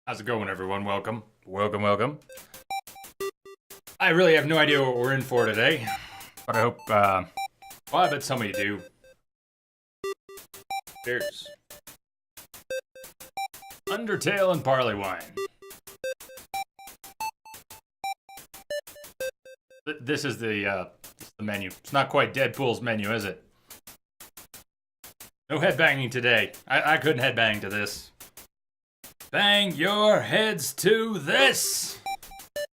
How's it going, everyone? Welcome. Welcome, welcome. I really have no idea what we're in for today, but I hope, well, I bet some of you do. Cheers. Undertale and barley wine. This is the menu. It's not quite Deadpool's menu, is it? No headbanging today. I couldn't headbang to this. Bang your heads to this!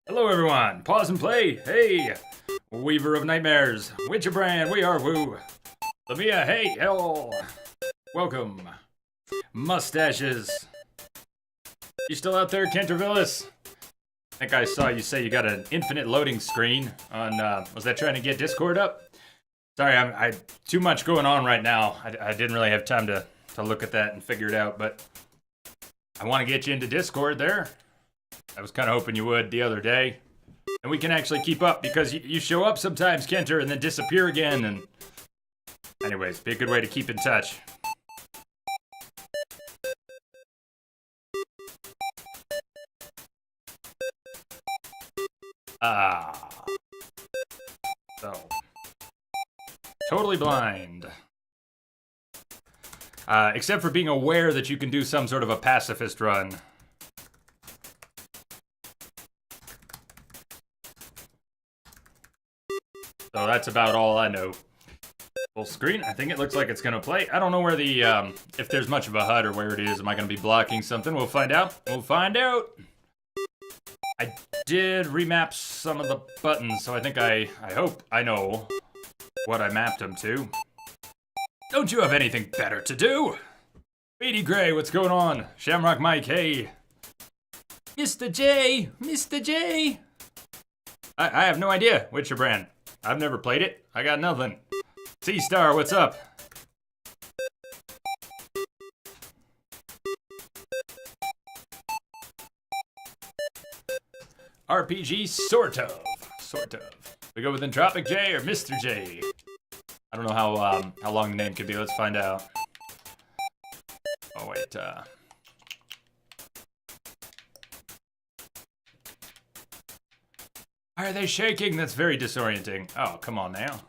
Hello, everyone. Pause and play. Hey, Weaver of Nightmares. Witcherbrand, we are woo. Lamia, hey, hell. Welcome. Mustaches. You still out there, Kentervillis? I think I saw you say you got an infinite loading screen on, was that trying to get Discord up? Sorry, I too much going on right now. I didn't really have time to look at that and figure it out, but I want to get you into Discord there. I was kind of hoping you would the other day. And we can actually keep up because you show up sometimes, Kenter, and then disappear again. And anyways, be a good way to keep in touch. So. Totally blind. Except for being aware that you can do some sort of a pacifist run. So that's about all I know. Full screen, I think it looks like it's gonna play. I don't know where the, if there's much of a HUD or where it is. Am I gonna be blocking something? We'll find out. We'll find out. I did remap some of the buttons, so I think I hope I know what I mapped them to. Don't you have anything better to do? Beady Gray, what's going on? Shamrock Mike, hey. Mr. J, Mr. J. I have no idea, Witcherbrand. I've never played it. I got nothing. C-Star, what's up? RPG, sort of. Sort of. We go with Entropic J or Mr. J? I don't know how long the name could be. Let's find out. Oh, wait, Why are they shaking? That's very disorienting. Oh, come on now.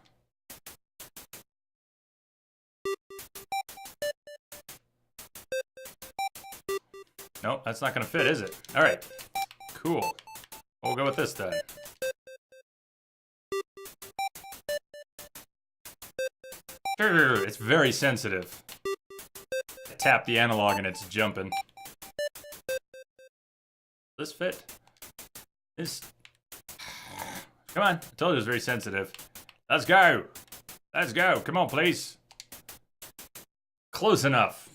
Nope, that's not gonna fit, is it? Alright. Cool. We'll go with this then. It's very sensitive. I tap the analog and it's jumping. This fit? This... Come on, I told you it was very sensitive. Let's go. Let's go. Come on, please. Close enough.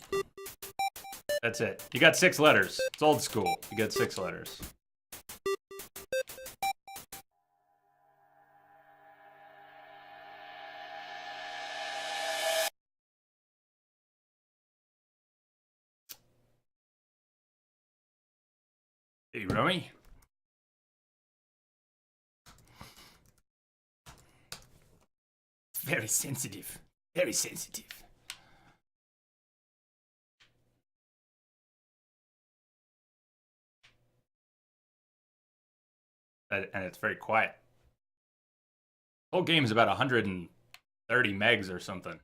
That's it. You got 6 letters. It's old school. You got 6 letters. Hey, Rummy. Very sensitive. Very sensitive. And it's very quiet. The whole game's about 130 megs or something.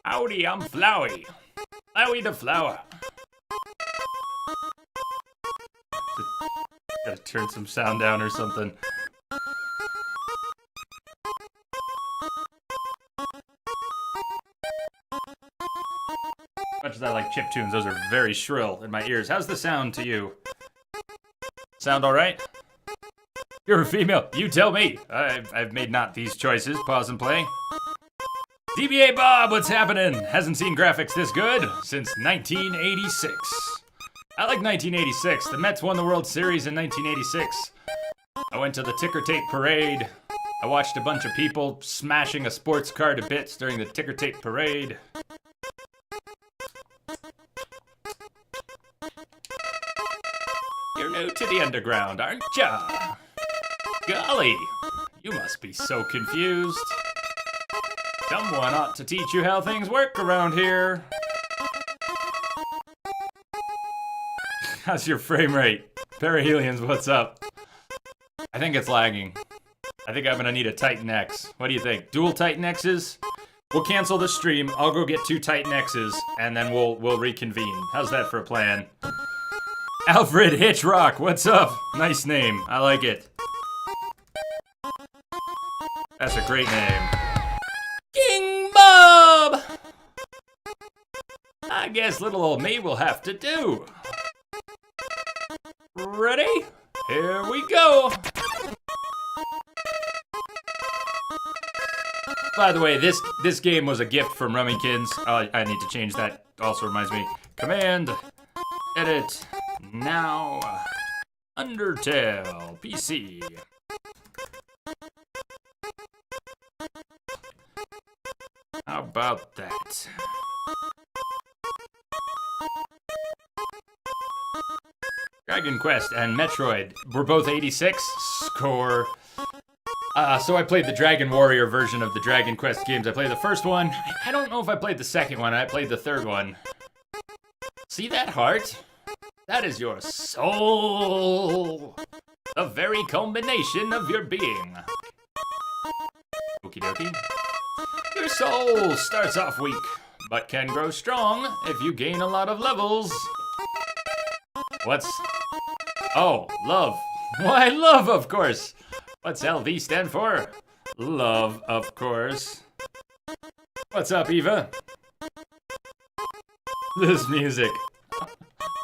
Howdy, I'm Flowey. Flowey the flower. Gotta turn some sound down or something. Much as I like chiptunes, those are very shrill in my ears. How's the sound to you? Sound alright? You're a female. You tell me. I've made not these choices. Pause and play. DBA Bob, what's happening? Hasn't seen graphics this good since 1986. I like 1986. The Mets won the World Series in 1986. I went to the ticker tape parade. I watched a bunch of people smashing a sports car to bits during the ticker tape parade. You're new to the underground, aren't ya? Golly, you must be so confused. Someone ought to teach you how things work around here. How's your frame rate? Perihelions, what's up? I think it's lagging. I think I'm gonna need a Titan X. What do you think? Dual Titan X's? We'll cancel the stream. I'll go get 2 Titan X's, and then we'll reconvene. How's that for a plan? Alfred Hitchrock, what's up? Nice name. I like it. That's a great name. King Bob! I guess little old me will have to do. Ready? Here we go! By the way, this game was a gift from Rummykins. I need to change that. Also reminds me. Command, edit, now, Undertale, PC. How about that? Dragon Quest and Metroid were both 86. Score. So I played the Dragon Warrior version of the Dragon Quest games. I played the first one. I don't know if I played the second one. I played the third one. See that heart? That is your soul. The very culmination of your being. Okie dokie. Your soul starts off weak, but can grow strong if you gain a lot of levels. What's... Oh, love. Why, love, of course. What's LV stand for? Love, of course. What's up, Eva? This music.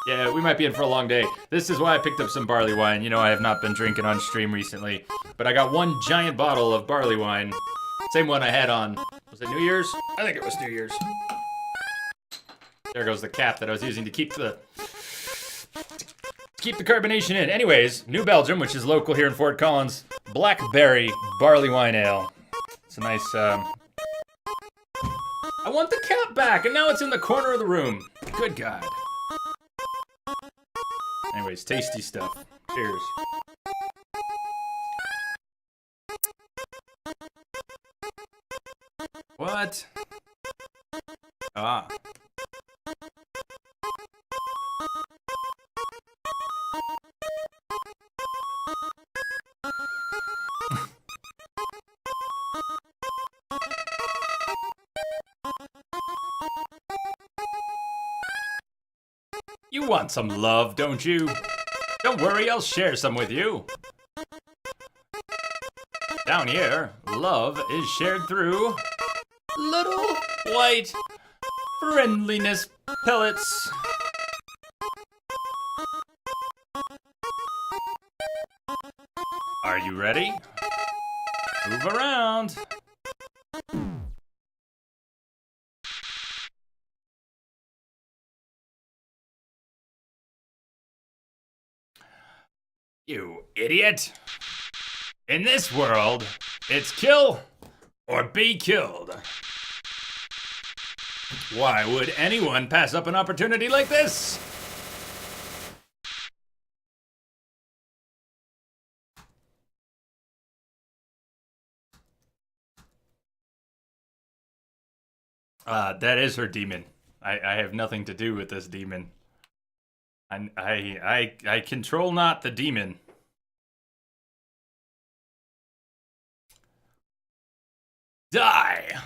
Yeah, we might be in for a long day. This is why I picked up some barley wine. You know, I have not been drinking on stream recently. But I got 1 giant bottle of barley wine. Same one I had on... Was it New Year's? I think it was New Year's. There goes the cap that I was using to keep the carbonation in. Anyways, New Belgium, which is local here in Fort Collins, Blackberry Barley Wine Ale. It's a nice, I want the cap back, and now it's in the corner of the room. Good God. Anyways, tasty stuff. Cheers. What? Ah. You want some love, don't you? Don't worry, I'll share some with you. Down here, love is shared through little white friendliness pellets. Are you ready? Move around. You idiot! In this world, it's kill or be killed. Why would anyone pass up an opportunity like this? That is her demon. I have nothing to do with this demon. I control not the demon. Die!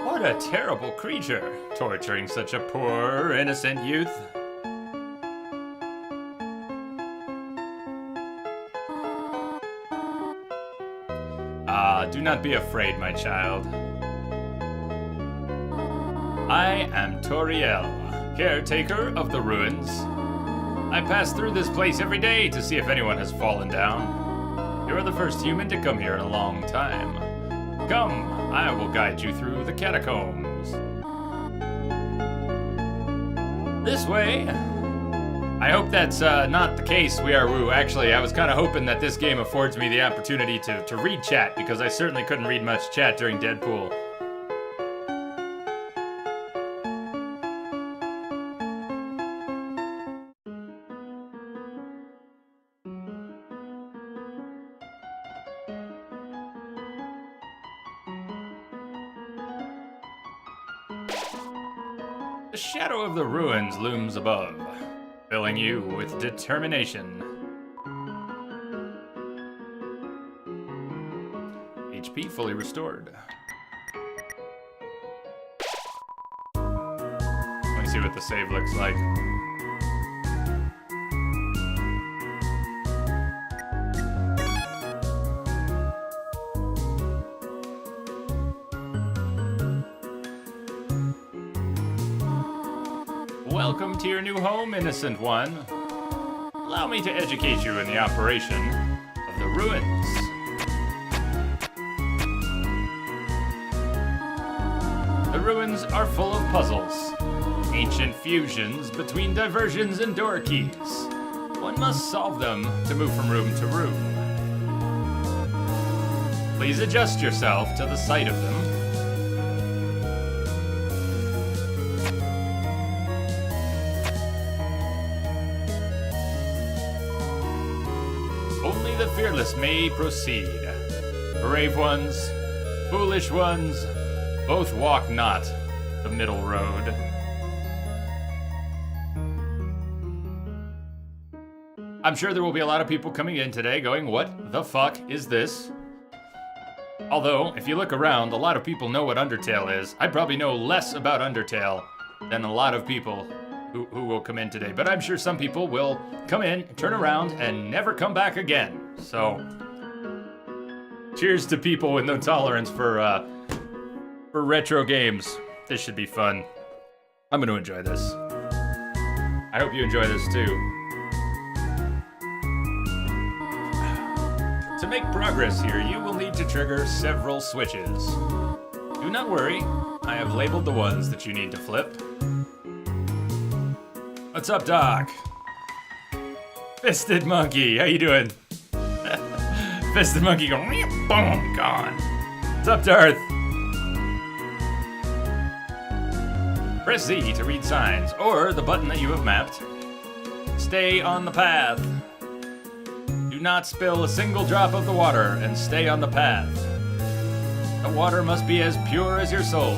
What a terrible creature, torturing such a poor, innocent youth. Do not be afraid, my child. I am Toriel, caretaker of the ruins. I pass through this place every day to see if anyone has fallen down. You're the first human to come here in a long time. Come, I will guide you through the catacombs. This way. I hope that's not the case, We Are Woo. Actually, I was kind of hoping that this game affords me the opportunity to read chat, because I certainly couldn't read much chat during Deadpool. The shadow of the ruins looms above, filling you with determination. HP fully restored. Let me see what the save looks like. Welcome to your new home, innocent one. Allow me to educate you in the operation of the ruins. The ruins are full of puzzles, ancient fusions between diversions and door keys. One must solve them to move from room to room. Please adjust yourself to the sight of them. Only the fearless may proceed. Brave ones, foolish ones, both walk not the middle road. I'm sure there will be a lot of people coming in today going, what the fuck is this? Although, if you look around, a lot of people know what Undertale is. I probably know less about Undertale than a lot of people who will come in today. But I'm sure some people will come in, turn around, and never come back again. So, cheers to people with no tolerance for retro games. This should be fun. I'm going to enjoy this. I hope you enjoy this too. To make progress here, you will need to trigger several switches. Do not worry, I have labeled the ones that you need to flip. What's up, Doc? Fisted Monkey, how you doing? Fisted Monkey going, boom, gone. What's up, Darth? Press Z to read signs, or the button that you have mapped. Stay on the path. Do not spill a single drop of the water, and stay on the path. The water must be as pure as your soul.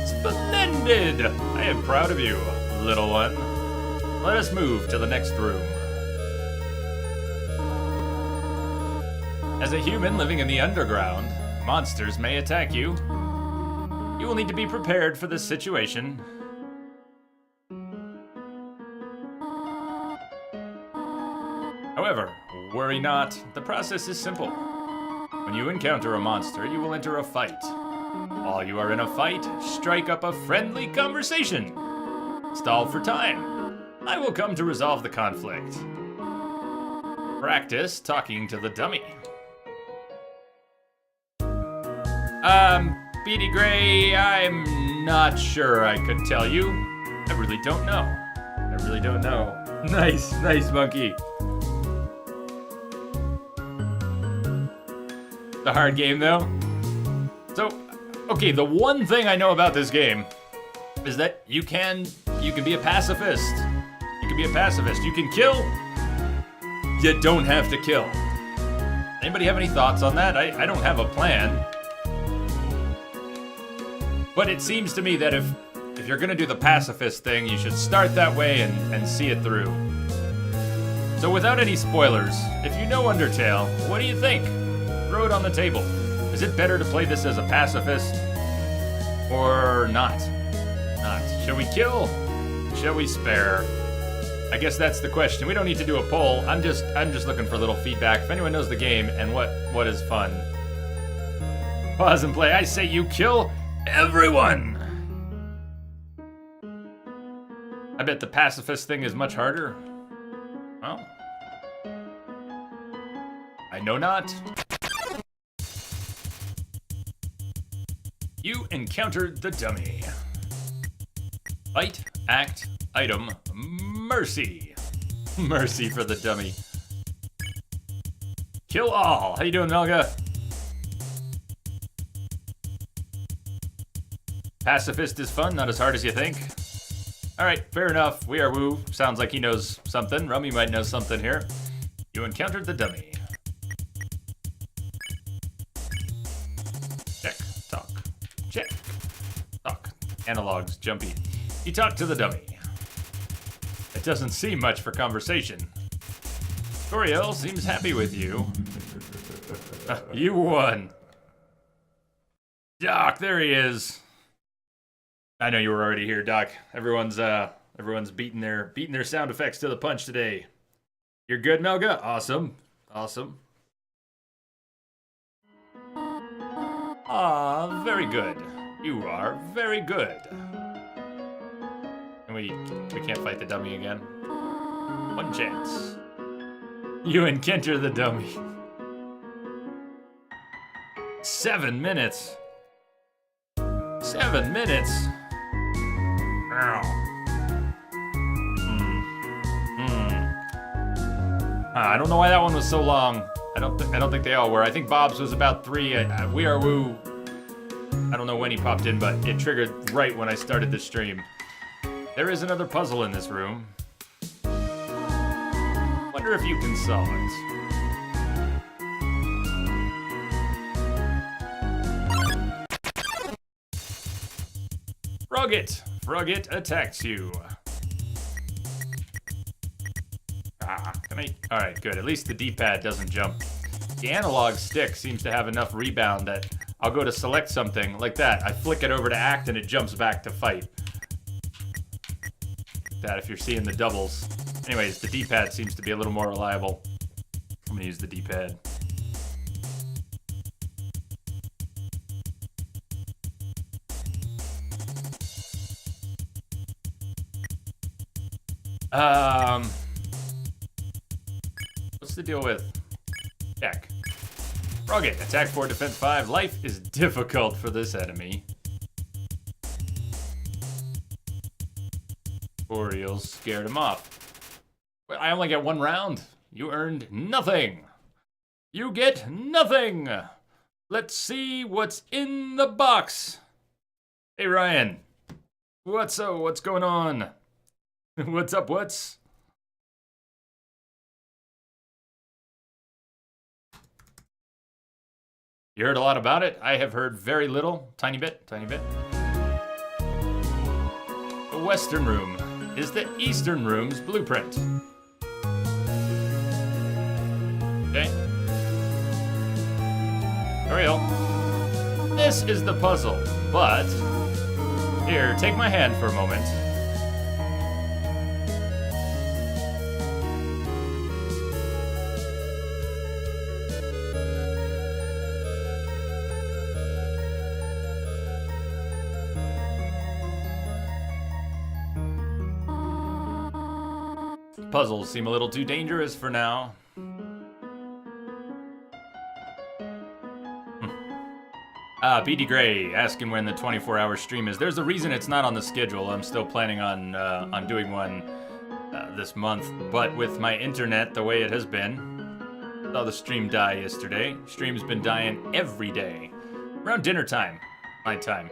Splendid! I am proud of you, little one. Let us move to the next room. As a human living in the underground, monsters may attack you. You will need to be prepared for this situation. However, worry not, the process is simple. When you encounter a monster, you will enter a fight. While you are in a fight, strike up a friendly conversation. Stall for time. I will come to resolve the conflict. Practice talking to the dummy. Beady Gray, I'm not sure I could tell you. I really don't know. I really don't know. Nice, monkey. The hard game, though. So, okay, the one thing I know about this game is that you can be a pacifist. You can be a pacifist. You can kill. You don't have to kill. Anybody have any thoughts on that? I don't have a plan. But it seems to me that if you're gonna do the pacifist thing, you should start that way and see it through. So without any spoilers, if you know Undertale, what do you think? Throw it on the table. Is it better to play this as a pacifist? Or not? Shall we kill? Shall we spare? I guess that's the question. We don't need to do a poll. I'm just looking for a little feedback. If anyone knows the game and what is fun. Pause and play. I say you kill everyone! I bet the pacifist thing is much harder. Well, I know not. You encountered the dummy. Fight, act, item, mercy. Mercy for the dummy. Kill all. How you doing, Melga? Pacifist is fun, not as hard as you think. Alright, fair enough. We are Woo. Sounds like he knows something. Rummy might know something here. You encountered the dummy. Analog's jumpy. You talk to the dummy. It doesn't seem much for conversation. Toriel seems happy with you. You won. Doc, there he is. I know you were already here, Doc. Everyone's beating their sound effects to the punch today. You're good, Melga? Awesome. Awesome. Ah, very good. You are very good. And we can't fight the dummy again. One chance. You and Kenter the dummy. 7 minutes. 7 minutes. I don't know why that one was so long. I don't think they all were. I think Bob's was about 3. We Are Woo. I don't know when he popped in, but it triggered right when I started the stream. There is another puzzle in this room. Wonder if you can solve it. Frogget! Frogget attacks you. Can I? Alright, good. At least the D-pad doesn't jump. The analog stick seems to have enough rebound that I'll go to select something like that. I flick it over to act and it jumps back to fight. That if you're seeing the doubles. Anyways, the D-pad seems to be a little more reliable. I'm gonna use the D-pad. What's the deal with Jack? Frogget, attack 4, defense 5. Life is difficult for this enemy. Oriole scared him off. But I only get 1 round. You earned nothing. You get nothing. Let's see what's in the box. Hey Ryan, what's going on? What's up? What's? You heard a lot about it? I have heard very little. Tiny bit, tiny bit. The Western Room is the Eastern Room's blueprint. Okay. Ariel. This is the puzzle, but... Here, take my hand for a moment. Puzzles seem a little too dangerous for now. BD Gray asking when the 24-hour stream is. There's a reason it's not on the schedule. I'm still planning on doing one this month, but with my internet the way it has been, saw the stream die yesterday. Stream's been dying every day around dinner time, my time.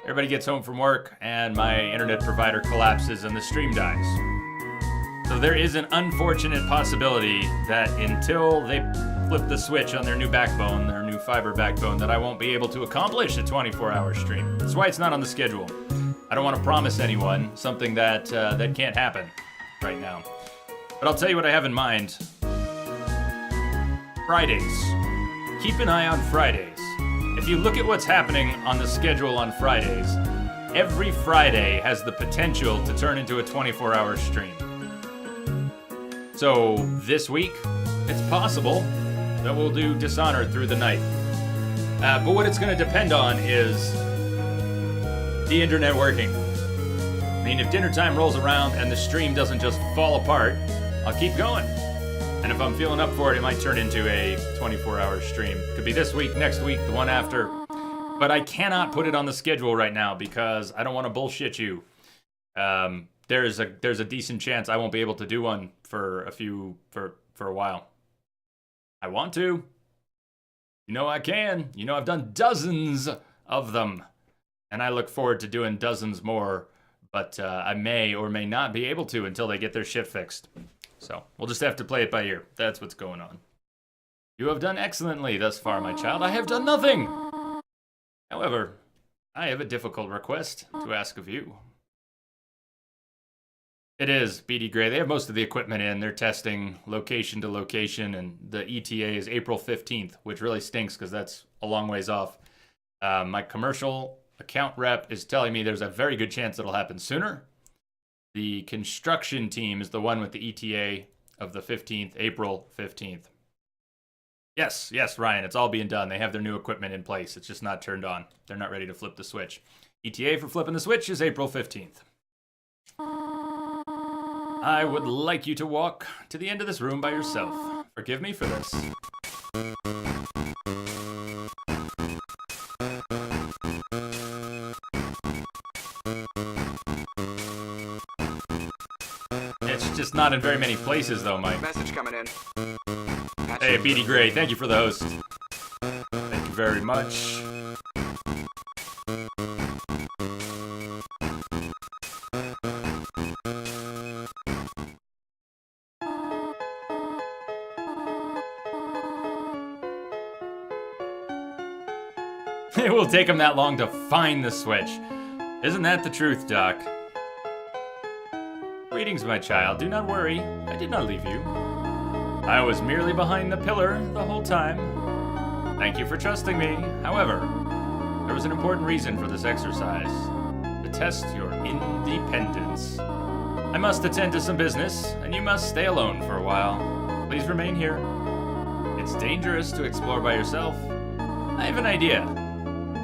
Everybody gets home from work and my internet provider collapses and the stream dies. So there is an unfortunate possibility that until they flip the switch on their new backbone, their new fiber backbone, that I won't be able to accomplish a 24-hour stream. That's why it's not on the schedule. I don't want to promise anyone something that can't happen right now. But I'll tell you what I have in mind. Fridays. Keep an eye on Fridays. If you look at what's happening on the schedule on Fridays, every Friday has the potential to turn into a 24-hour stream. So this week, it's possible that we'll do Dishonored through the night. But what it's going to depend on is the internet working. I mean, if dinner time rolls around and the stream doesn't just fall apart, I'll keep going. And if I'm feeling up for it, it might turn into a 24-hour stream. Could be this week, next week, the one after. But I cannot put it on the schedule right now because I don't want to bullshit you. There's a decent chance I won't be able to do one for a while. I want to. You know I can. You know I've done dozens of them. And I look forward to doing dozens more. But I may or may not be able to until they get their shit fixed. So we'll just have to play it by ear. That's what's going on. You have done excellently thus far, my child. I have done nothing. However, I have a difficult request to ask of you. It is, BD Gray. They have most of the equipment in. They're testing location to location, and the ETA is April 15th, which really stinks because that's a long ways off. My commercial account rep is telling me there's a very good chance it'll happen sooner. The construction team is the one with the ETA of the 15th, April 15th. Yes, Ryan, it's all being done. They have their new equipment in place. It's just not turned on. They're not ready to flip the switch. ETA for flipping the switch is April 15th. I would like you to walk to the end of this room by yourself. Forgive me for this. It's just not in very many places, though, Mike. Message coming in. Hey, BD Gray, thank you for the host. Thank you very much. It will take him that long to find the switch. Isn't that the truth, Doc? Greetings, my child. Do not worry. I did not leave you. I was merely behind the pillar the whole time. Thank you for trusting me. However, there was an important reason for this exercise. To test your independence. I must attend to some business, and you must stay alone for a while. Please remain here. It's dangerous to explore by yourself. I have an idea.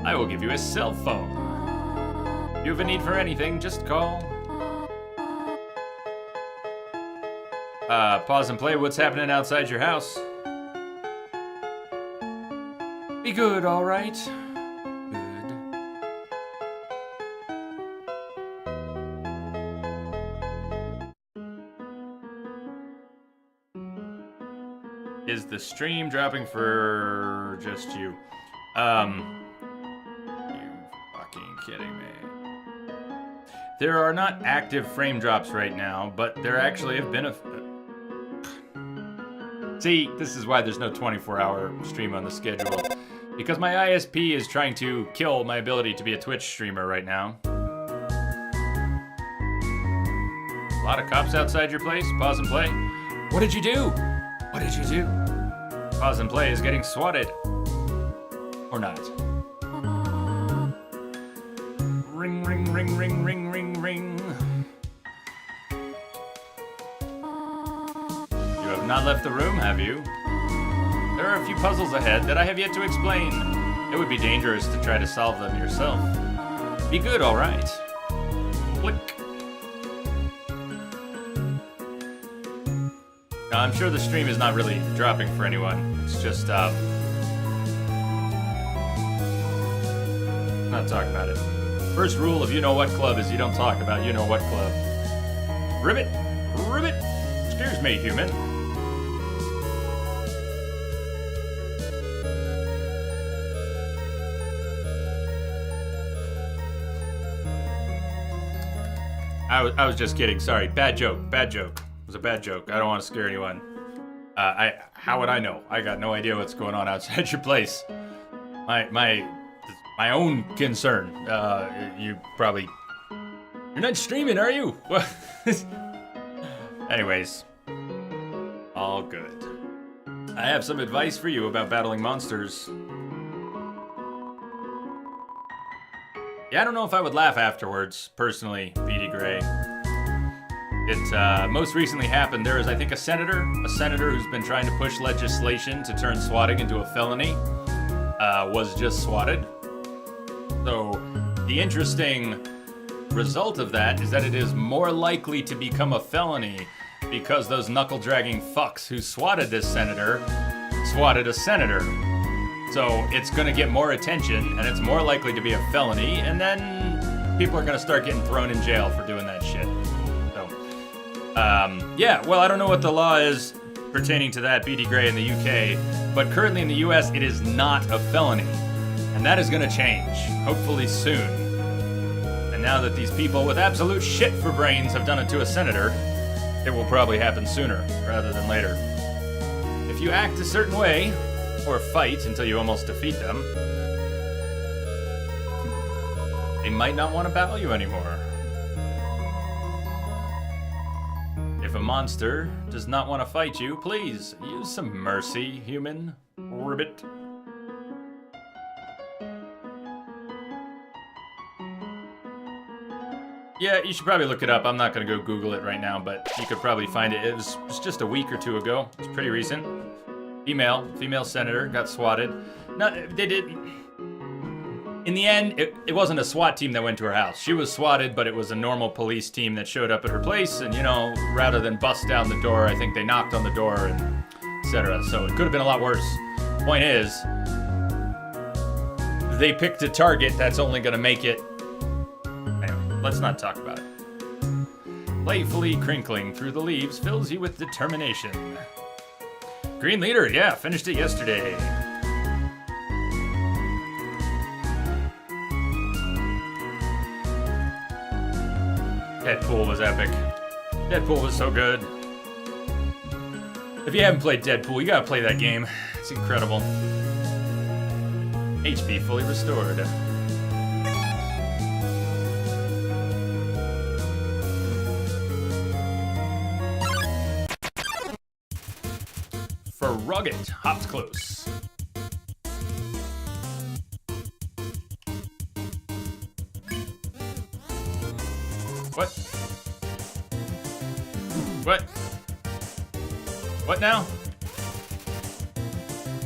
I will give you a cell phone. If you have a need for anything, just call. Pause and play. What's happening outside your house? Be good, all right? Good. Is the stream dropping for just you? You fucking kidding me. There are not active frame drops right now, but there actually have been a... See, this is why there's no 24-hour stream on the schedule. Because my ISP is trying to kill my ability to be a Twitch streamer right now. A lot of cops outside your place. Pause and play. What did you do? What did you do? Pause and play is getting swatted. Or not. Ring, ring, ring, ring, ring, ring, ring. You have not left the room, have you? There are a few puzzles ahead that I have yet to explain. It would be dangerous to try to solve them yourself. Be good, all right. Click. Now, I'm sure the stream is not really dropping for anyone. It's just, not talk about it. First rule of you-know-what club is you don't talk about you-know-what club. Ribbit! Ribbit! Excuse me, human. I was just kidding. Sorry. Bad joke. Bad joke. It was a bad joke. I don't want to scare anyone. How would I know? I got no idea what's going on outside your place. My own concern. You're not streaming, are you? Anyways, all good. I have some advice for you about battling monsters. Yeah, I don't know if I would laugh afterwards, personally, BD Gray. It most recently happened. There is, I think, a senator who's been trying to push legislation to turn swatting into a felony, was just swatted. So the interesting result of that is that it is more likely to become a felony because those knuckle-dragging fucks who swatted this senator swatted a senator. So it's gonna get more attention, and it's more likely to be a felony, and then people are gonna start getting thrown in jail for doing that shit. So, yeah, well, I don't know what the law is pertaining to that, BD Gray in the UK, but currently in the US, it is not a felony. And that is gonna change, hopefully soon. And now that these people with absolute shit for brains have done it to a senator, it will probably happen sooner rather than later. If you act a certain way, or fight until you almost defeat them, they might not want to battle you anymore. If a monster does not want to fight you, please use some mercy, human ribbit. Yeah, you should probably look it up. I'm not going to go Google it right now, but you could probably find it. It was just a week or two ago. It's pretty recent. Female senator got swatted. No, they did. In the end, it wasn't a SWAT team that went to her house. She was swatted, but it was a normal police team that showed up at her place. And, you know, rather than bust down the door, I think they knocked on the door and etc. So it could have been a lot worse. Point is, they picked a target that's only going to make it. Anyway, let's not talk about it. Playfully crinkling through the leaves fills you with determination. Green Leader, yeah, finished it yesterday. Deadpool was epic. Deadpool was so good. If you haven't played Deadpool, you gotta play that game. It's incredible. HP fully restored. Frogget hopped close. What? What? What now?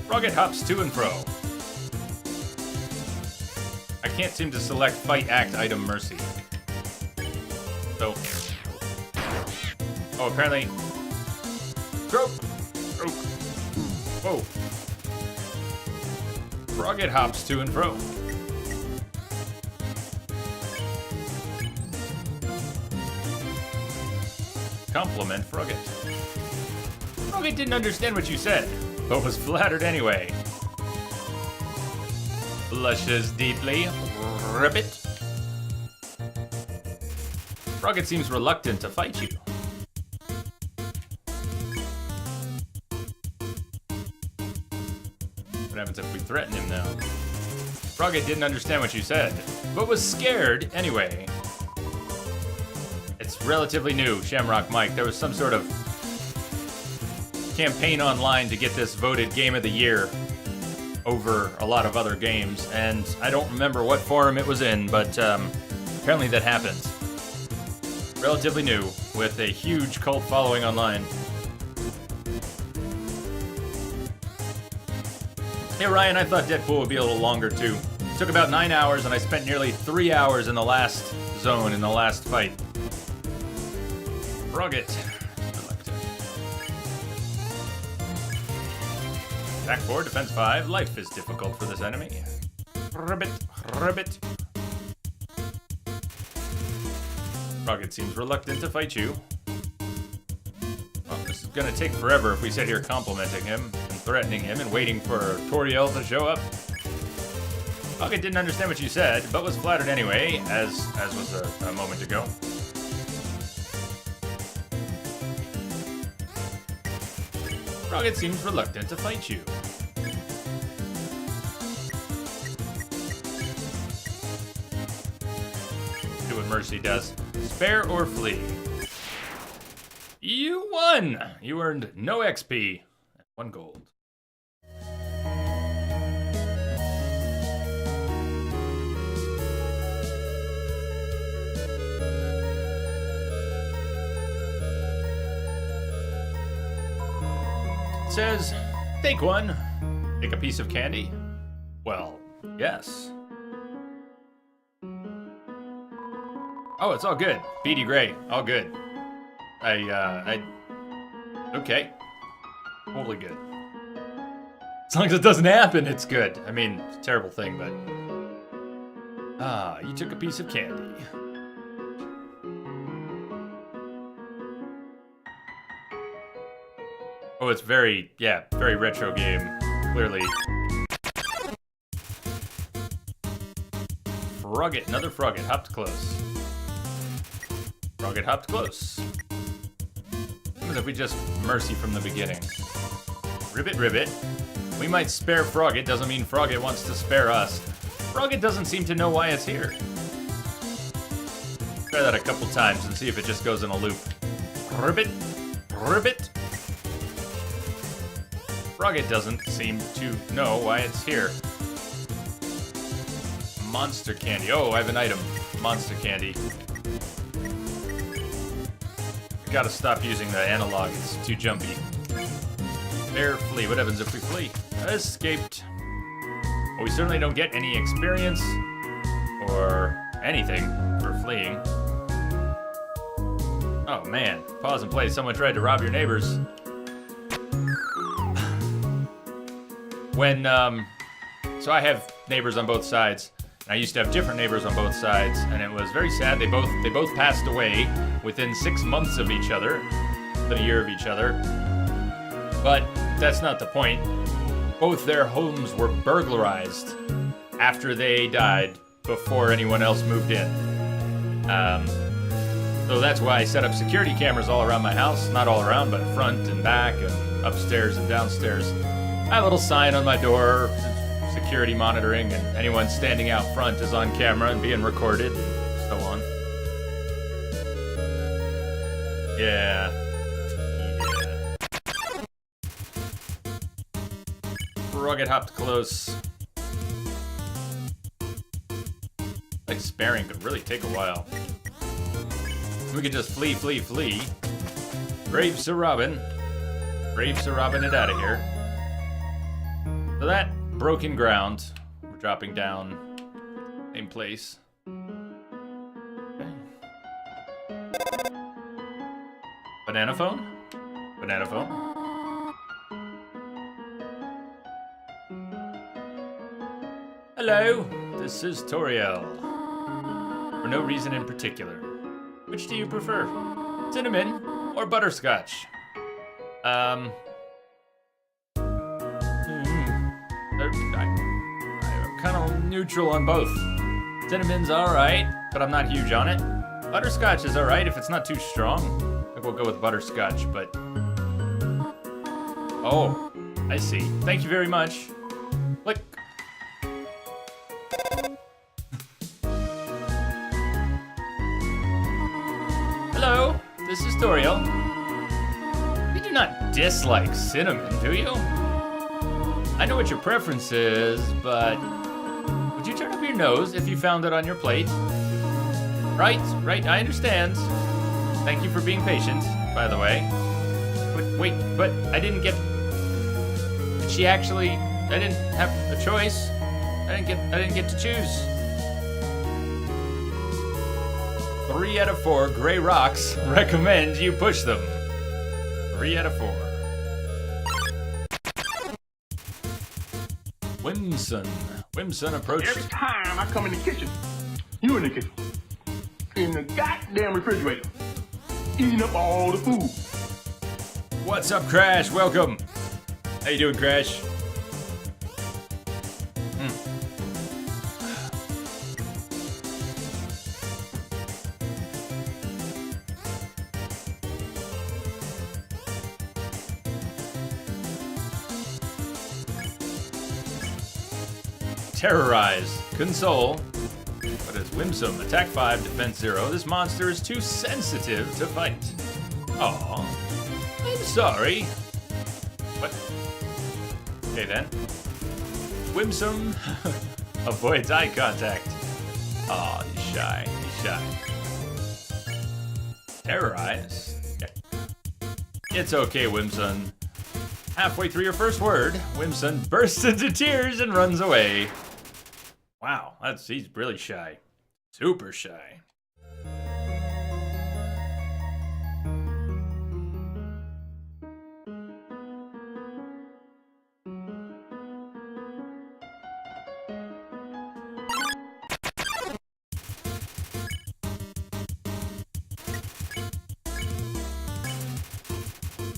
Frogget hops to and fro. I can't seem to select fight, act, item, mercy. So. Oh, apparently. Croak! Croak! Whoa. Frogget hops to and fro. Compliment Frogget. Frogget didn't understand what you said, but was flattered anyway. Blushes deeply. Ribbit. Frogget seems reluctant to fight you. What happens if we threaten him now? Frogget didn't understand what you said, but was scared anyway. It's relatively new, Shamrock Mike. There was some sort of campaign online to get this voted Game of the Year over a lot of other games, and I don't remember what forum it was in, but apparently that happened. Relatively new, with a huge cult following online. Hey Ryan, I thought Deadpool would be a little longer too. It took about 9 hours, and I spent nearly 3 hours in the last zone, in the last fight. Frogget. Attack 4, defense 5. Life is difficult for this enemy. Ribbit, ribbit. Frogget seems reluctant to fight you. Well, this is gonna take forever if we sit here complimenting him and threatening him and waiting for Toriel to show up. Frogget didn't understand what you said, but was flattered anyway, as was a moment ago. Frogget seems reluctant to fight you. Do what Mercy does. Spare or flee. You won! You earned no XP and 1 gold. It says, take one. Take a piece of candy? Well, yes. Oh, it's all good. Beady Gray, all good. Okay. Totally good. As long as it doesn't happen, it's good. I mean, it's a terrible thing, but... Ah, you took a piece of candy. Oh, it's very retro game, clearly. Frogget, another Frogget, hopped close. Frogget hopped close. What if we just mercy from the beginning? Ribbit, ribbit. We might spare Frogget, doesn't mean Frogget wants to spare us. Frogget doesn't seem to know why it's here. Try that a couple times and see if it just goes in a loop. Ribbit, ribbit. Frogget doesn't seem to know why it's here. Monster candy. Oh, I have an item. Monster candy. Gotta stop using the analog. It's too jumpy. Bear, flee. What happens if we flee? Escaped. Well, we certainly don't get any experience or anything for fleeing. Oh man, pause and play. Someone tried to rob your neighbors. So I have neighbors on both sides. I used to have different neighbors on both sides, and it was very sad. They both passed away within 6 months of each other, within a year of each other. But that's not the point. Both their homes were burglarized after they died, before anyone else moved in. So that's why I set up security cameras all around my house. Not all around, but front and back and upstairs and downstairs. I have a little sign on my door, security monitoring, and anyone standing out front is on camera and being recorded, and so on. Yeah. Rugged hopped close. Like sparing could really take a while. We could just flee, flee, flee. Brave Sir Robin. Brave Sir Robin it out of here. So that broken ground. We're dropping down. Same place. Okay. Banana phone? Banana phone? Hello, this is Toriel. For no reason in particular. Which do you prefer? Cinnamon or butterscotch? I'm kind of neutral on both. Cinnamon's alright, but I'm not huge on it. Butterscotch is alright if it's not too strong. I think we'll go with butterscotch, but... Oh, I see. Thank you very much. Click. Hello, this is Toriel. You do not dislike cinnamon, do you? I know what your preference is, but would you turn up your nose if you found it on your plate? Right, I understand. Thank you for being patient, by the way. But wait, but I didn't get... She actually... I didn't have a choice. I didn't get to choose. 3 out of 4 gray rocks recommend you push them. 3 out of 4. Whimsun approached. Every time I come in the kitchen, you in the kitchen, in the goddamn refrigerator, eating up all the food. What's up, Crash? Welcome. How you doing, Crash? Terrorize. Console. What is Whimsum? Attack 5, defense 0. This monster is too sensitive to fight. Aw. I'm sorry. What? Okay then. Whimsum avoids eye contact. Aw, he's shy. He's shy. Terrorize. Okay. It's okay, Whimsun. Halfway through your first word, Whimsun bursts into tears and runs away. Wow, he's really shy. Super shy.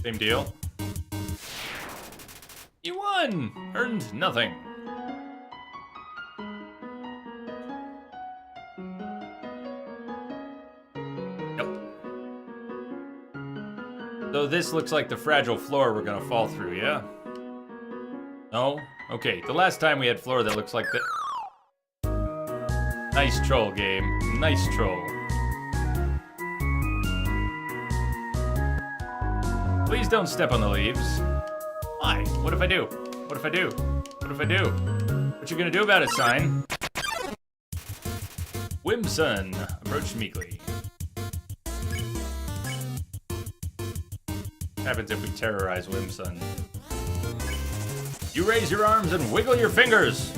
Same deal. You won! Earned nothing. So this looks like the fragile floor we're gonna fall through, yeah? No? Okay, the last time we had floor that looks like that. Nice troll, game. Nice troll. Please don't step on the leaves. Why? What if I do? What if I do? What if I do? What you gonna do about it, sign? Whimsun, approach meekly. What happens if we terrorize Whimsun? You raise your arms and wiggle your fingers.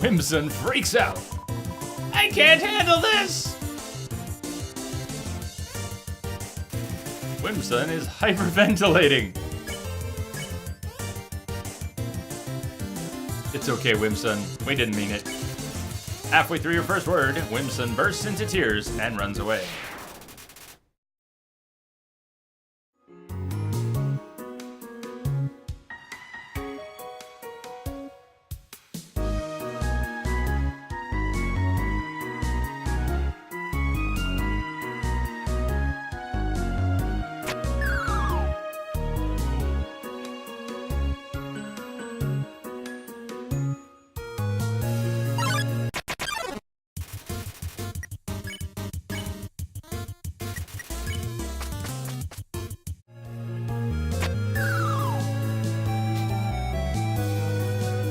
Whimsun freaks out. I can't handle this! Whimsun is hyperventilating. It's okay, Whimsun. We didn't mean it. Halfway through your first word, Whimsun bursts into tears and runs away.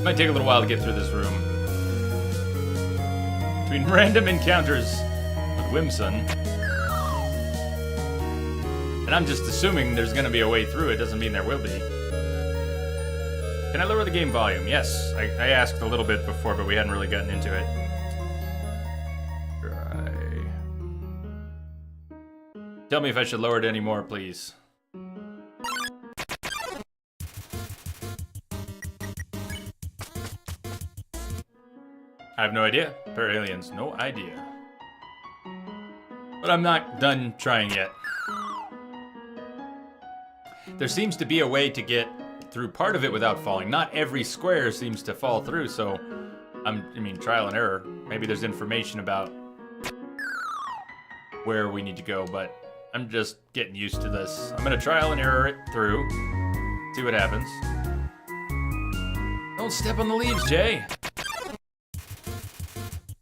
Might take a little while to get through this room. Between random encounters with Whimsun, and I'm just assuming there's gonna be a way through, it doesn't mean there will be. Can I lower the game volume? Yes, I asked a little bit before, but we hadn't really gotten into it. Try. Tell me if I should lower it any more, please. I have no idea. Para-aliens, no idea. But I'm not done trying yet. There seems to be a way to get through part of it without falling. Not every square seems to fall through, so I mean, trial and error. Maybe there's information about where we need to go, but I'm just getting used to this. I'm gonna trial and error it through, see what happens. Don't step on the leaves, Jay.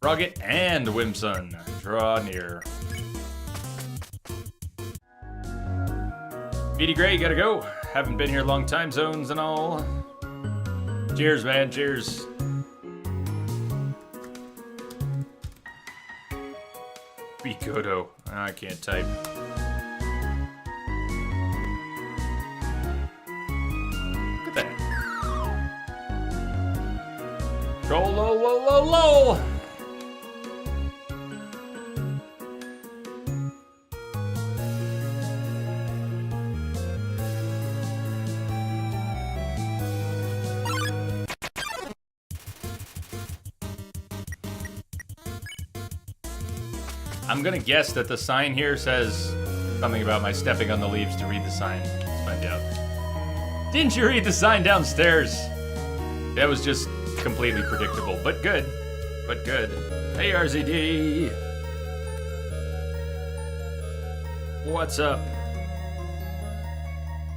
Rugged and Whimsun, draw near. Petey Gray, gotta go. Haven't been here long, time zones and all. Cheers, man, cheers. Bikoto, I can't type. Look at that. Troll, low, low, low, low. I'm gonna guess that the sign here says something about my stepping on the leaves to read the sign. Let's find out. Didn't you read the sign downstairs? That was just completely predictable, but good. But good. Hey, RZD. What's up?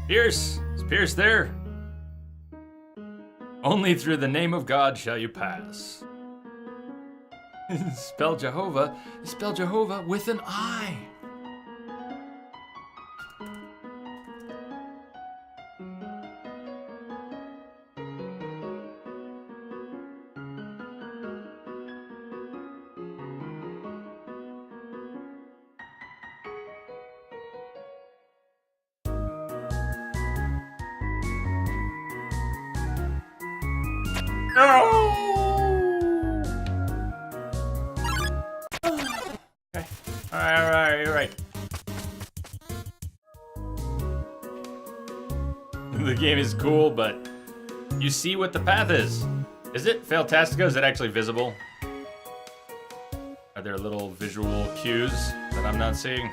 Pierce? Is Pierce there? Only through the name of God shall you pass. Spell Jehovah with an I. No! Okay. Alright. The game is cool, but you see what the path is. Is it? Failtastica, is it actually visible? Are there little visual cues that I'm not seeing?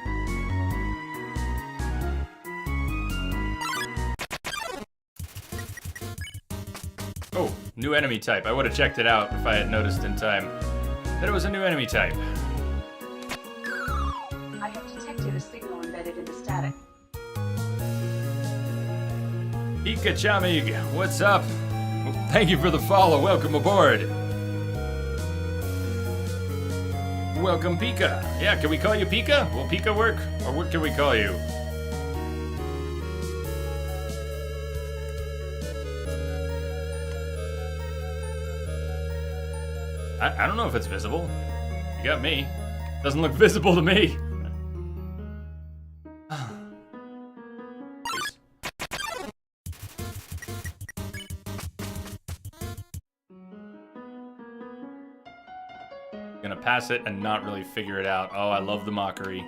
Oh, new enemy type. I would have checked it out if I had noticed in time that it was a new enemy type. I have detected a signal embedded in the static. Ikachamig, what's up? Thank you for the follow. Welcome aboard. Welcome, Pika. Yeah, can we call you Pika? Will Pika work? Or what can we call you? I don't know if it's visible. You got me. Doesn't look visible to me. Gonna pass it and not really figure it out. Oh, I love the mockery.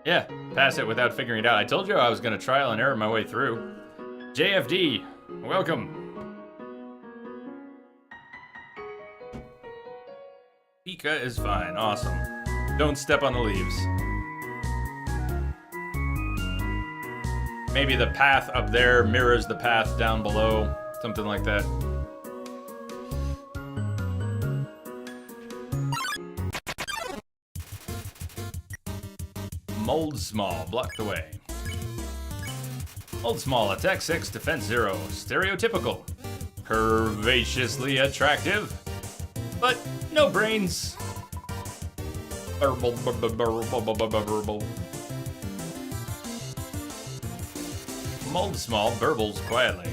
Yeah, pass it without figuring it out. I told you I was gonna trial and error my way through. JFD, welcome. Pika is fine, awesome. Don't step on the leaves. Maybe the path up there mirrors the path down below, something like that. Mold Small, blocked away. Mold Small, attack 6, defense 0. Stereotypical. Curvaceously attractive. But no brains. Burble. Mold Small burbles quietly.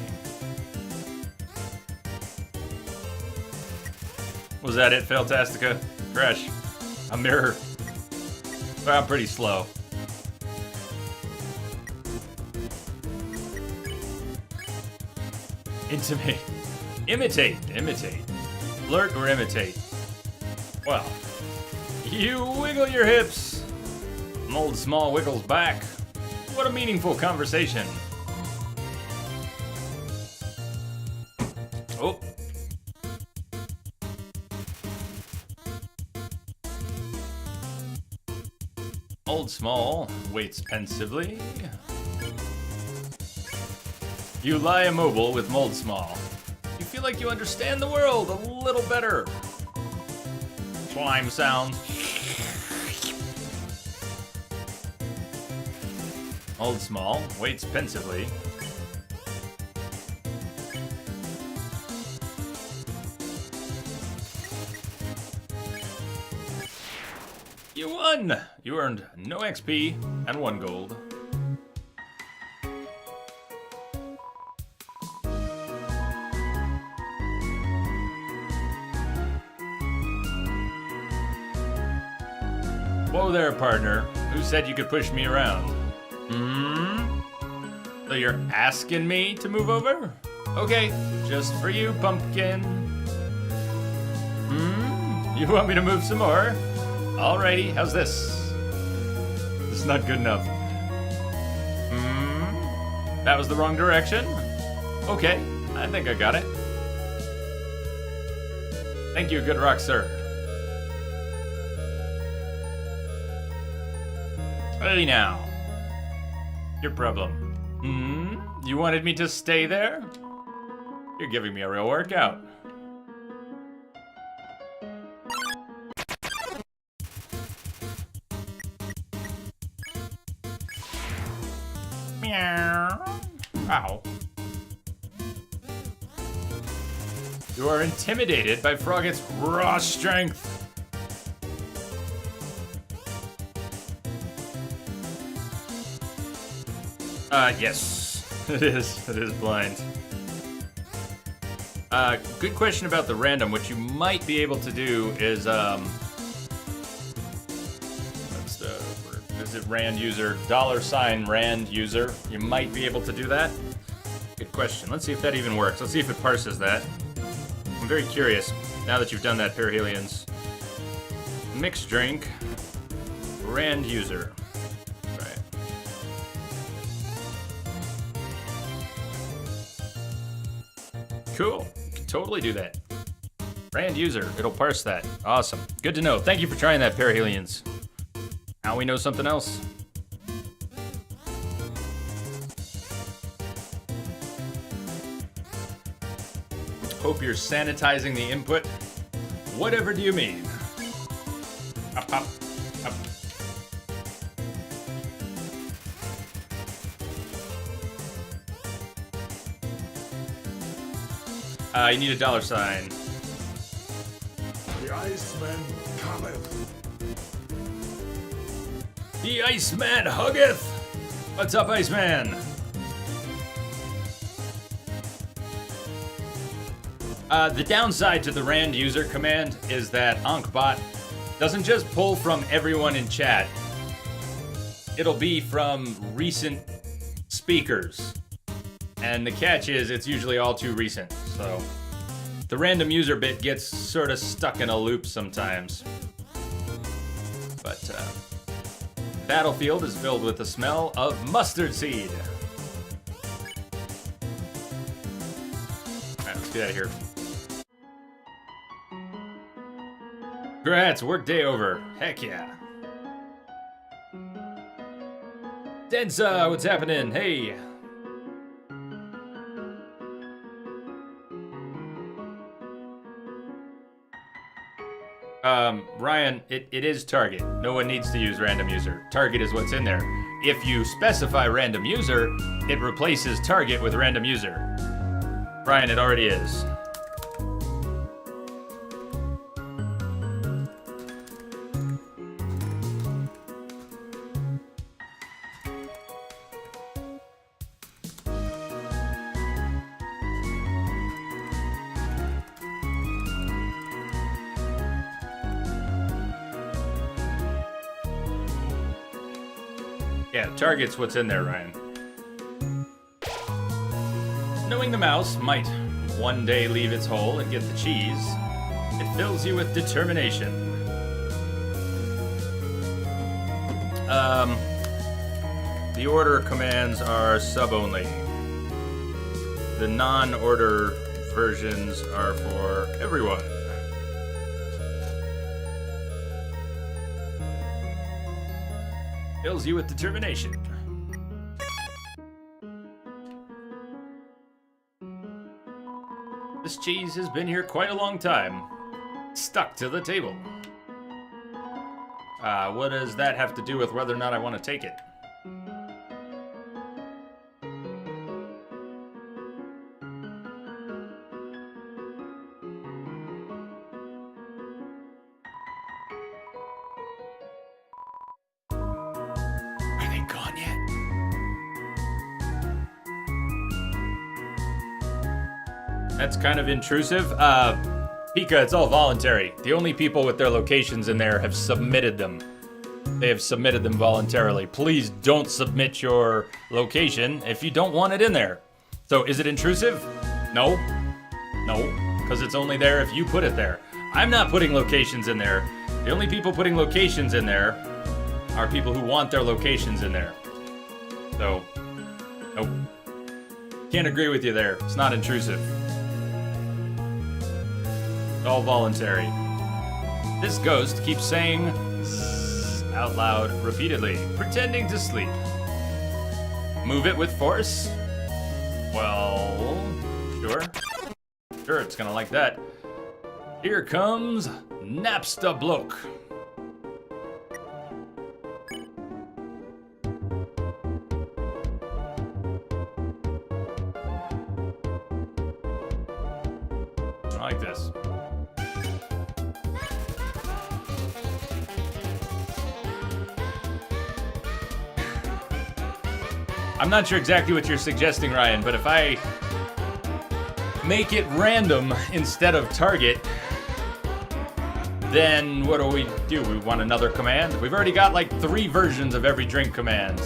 Was that it, Fantastica? Crash. A mirror. Well, I'm pretty slow. Intimate. Imitate. Flirt or imitate. Well, you wiggle your hips. Mold Small wiggles back. What a meaningful conversation. Oh. Mold Small waits pensively. You lie immobile with Mold Small. You feel like you understand the world a little better. Slime sounds. Mold Small waits pensively. You won! You earned no XP and 1 gold. Whoa there, partner. Who said you could push me around? So you're asking me to move over? Okay, just for you, pumpkin. You want me to move some more? Alrighty, how's this? This is not good enough. That was the wrong direction? Okay, I think I got it. Thank you, good rock, sir. Hey now. Your problem. You wanted me to stay there? You're giving me a real workout. Meow. Ow. You are intimidated by Froggett's raw strength. Yes, it is. It is blind. Good question about the random. What you might be able to do is, what's the word? Is it rand user? $ rand user. You might be able to do that. Good question. Let's see if that even works. Let's see if it parses that. I'm very curious, now that you've done that, Perihelions. Mixed drink. Rand user. Right. Cool. You can totally do that. Rand user. It'll parse that. Awesome. Good to know. Thank you for trying that, Perihelions. Now we know something else. Hope you're sanitizing the input. Whatever do you mean? Up, up, up. You need a dollar sign. The Iceman cometh. The Iceman huggeth! What's up, Iceman? The downside to the rand user command is that AnkBot doesn't just pull from everyone in chat. It'll be from recent speakers. And the catch is it's usually all too recent, so the random user bit gets sort of stuck in a loop sometimes. But Battlefield is filled with the smell of mustard seed. Alright, let's get out of here. Congrats, work day over. Heck yeah. Densa, what's happening? Hey. Ryan, it is target. No one needs to use random user. Target is what's in there. If you specify random user, it replaces target with random user. Ryan, it already is. Yeah, target's what's in there, Ryan. Knowing the mouse might one day leave its hole and get the cheese, it fills you with determination. The order commands are sub-only. The non-order versions are for everyone. Fills you with determination. This cheese has been here quite a long time. Stuck to the table. What does that have to do with whether or not I want to take it? That's kind of intrusive. Pika, it's all voluntary. The only people with their locations in there have submitted them. They have submitted them voluntarily. Please don't submit your location if you don't want it in there. So is it intrusive? No. No, because it's only there if you put it there. I'm not putting locations in there. The only people putting locations in there are people who want their locations in there. So, nope. Can't agree with you there. It's not intrusive. All voluntary. This ghost keeps saying zzz out loud repeatedly, pretending to sleep. Move it with force? Well, sure. Sure, it's gonna like that. Here comes Napsta Bloke. I like this. I'm not sure exactly what you're suggesting, Ryan, but if I make it random instead of target, then what do? We want another command? We've already got like 3 versions of every drink command.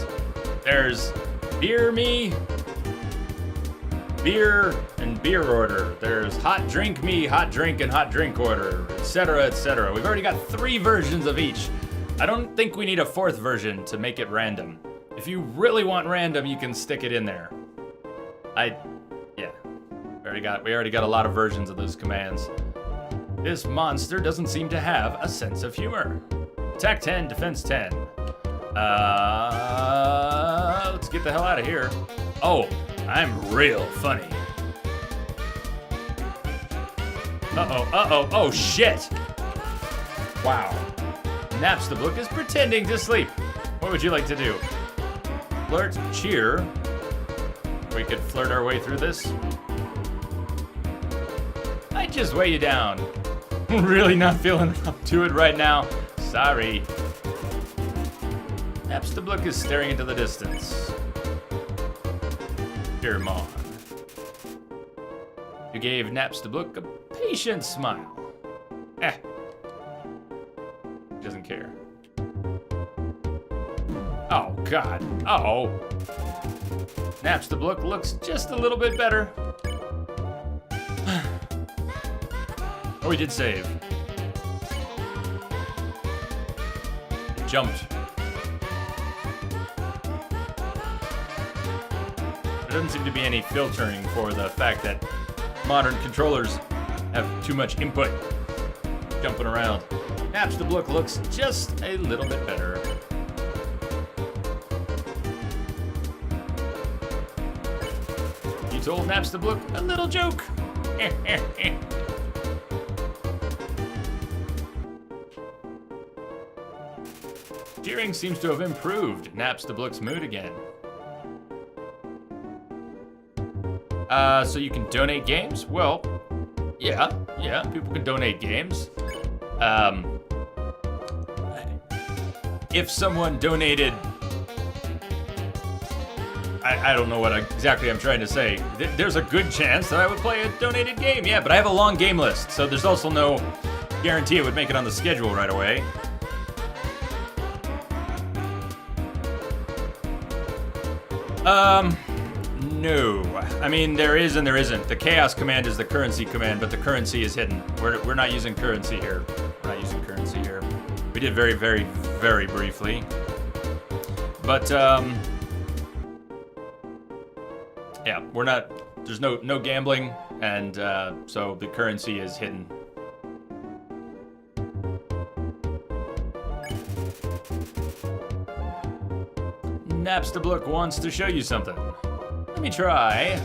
There's beer me, beer, and beer order. There's hot drink me, hot drink, and hot drink order, etc., etc. We've already got 3 versions of each. I don't think we need a 4th version to make it random. If you really want random, you can stick it in there. Yeah. We already got a lot of versions of those commands. This monster doesn't seem to have a sense of humor. Attack 10, defense 10. Let's get the hell out of here. Oh, I'm real funny. Oh shit! Wow. Napsta Book is pretending to sleep. What would you like to do? Flirt, cheer. We could flirt our way through this. might just weigh you down. Really not feeling up to it right now. Sorry. Napstablook is staring into the distance. Firmon. You gave Napstablook a patient smile. Doesn't care. Oh, God. Oh. Napstablook looks just a little bit better. Oh, he did save. Jumped. There doesn't seem to be any filtering for the fact that modern controllers have too much input jumping around. Napstablook looks just a little bit better. You told Napstablook a little joke. Cheering seems to have improved Napstablook's mood again. So you can donate games? Well, yeah, people can donate games. If someone donated, I don't know what exactly I'm trying to say. There's a good chance that I would play a donated game, yeah, but I have a long game list, so there's also no guarantee it would make it on the schedule right away. No. I mean, there is and there isn't. The chaos command is the currency command, but the currency is hidden. We're not using currency here. We're not using currency here. We did very, very, very briefly. But, yeah, we're not, there's no gambling, and, so the currency is hidden. Napstablook wants to show you something. Let me try.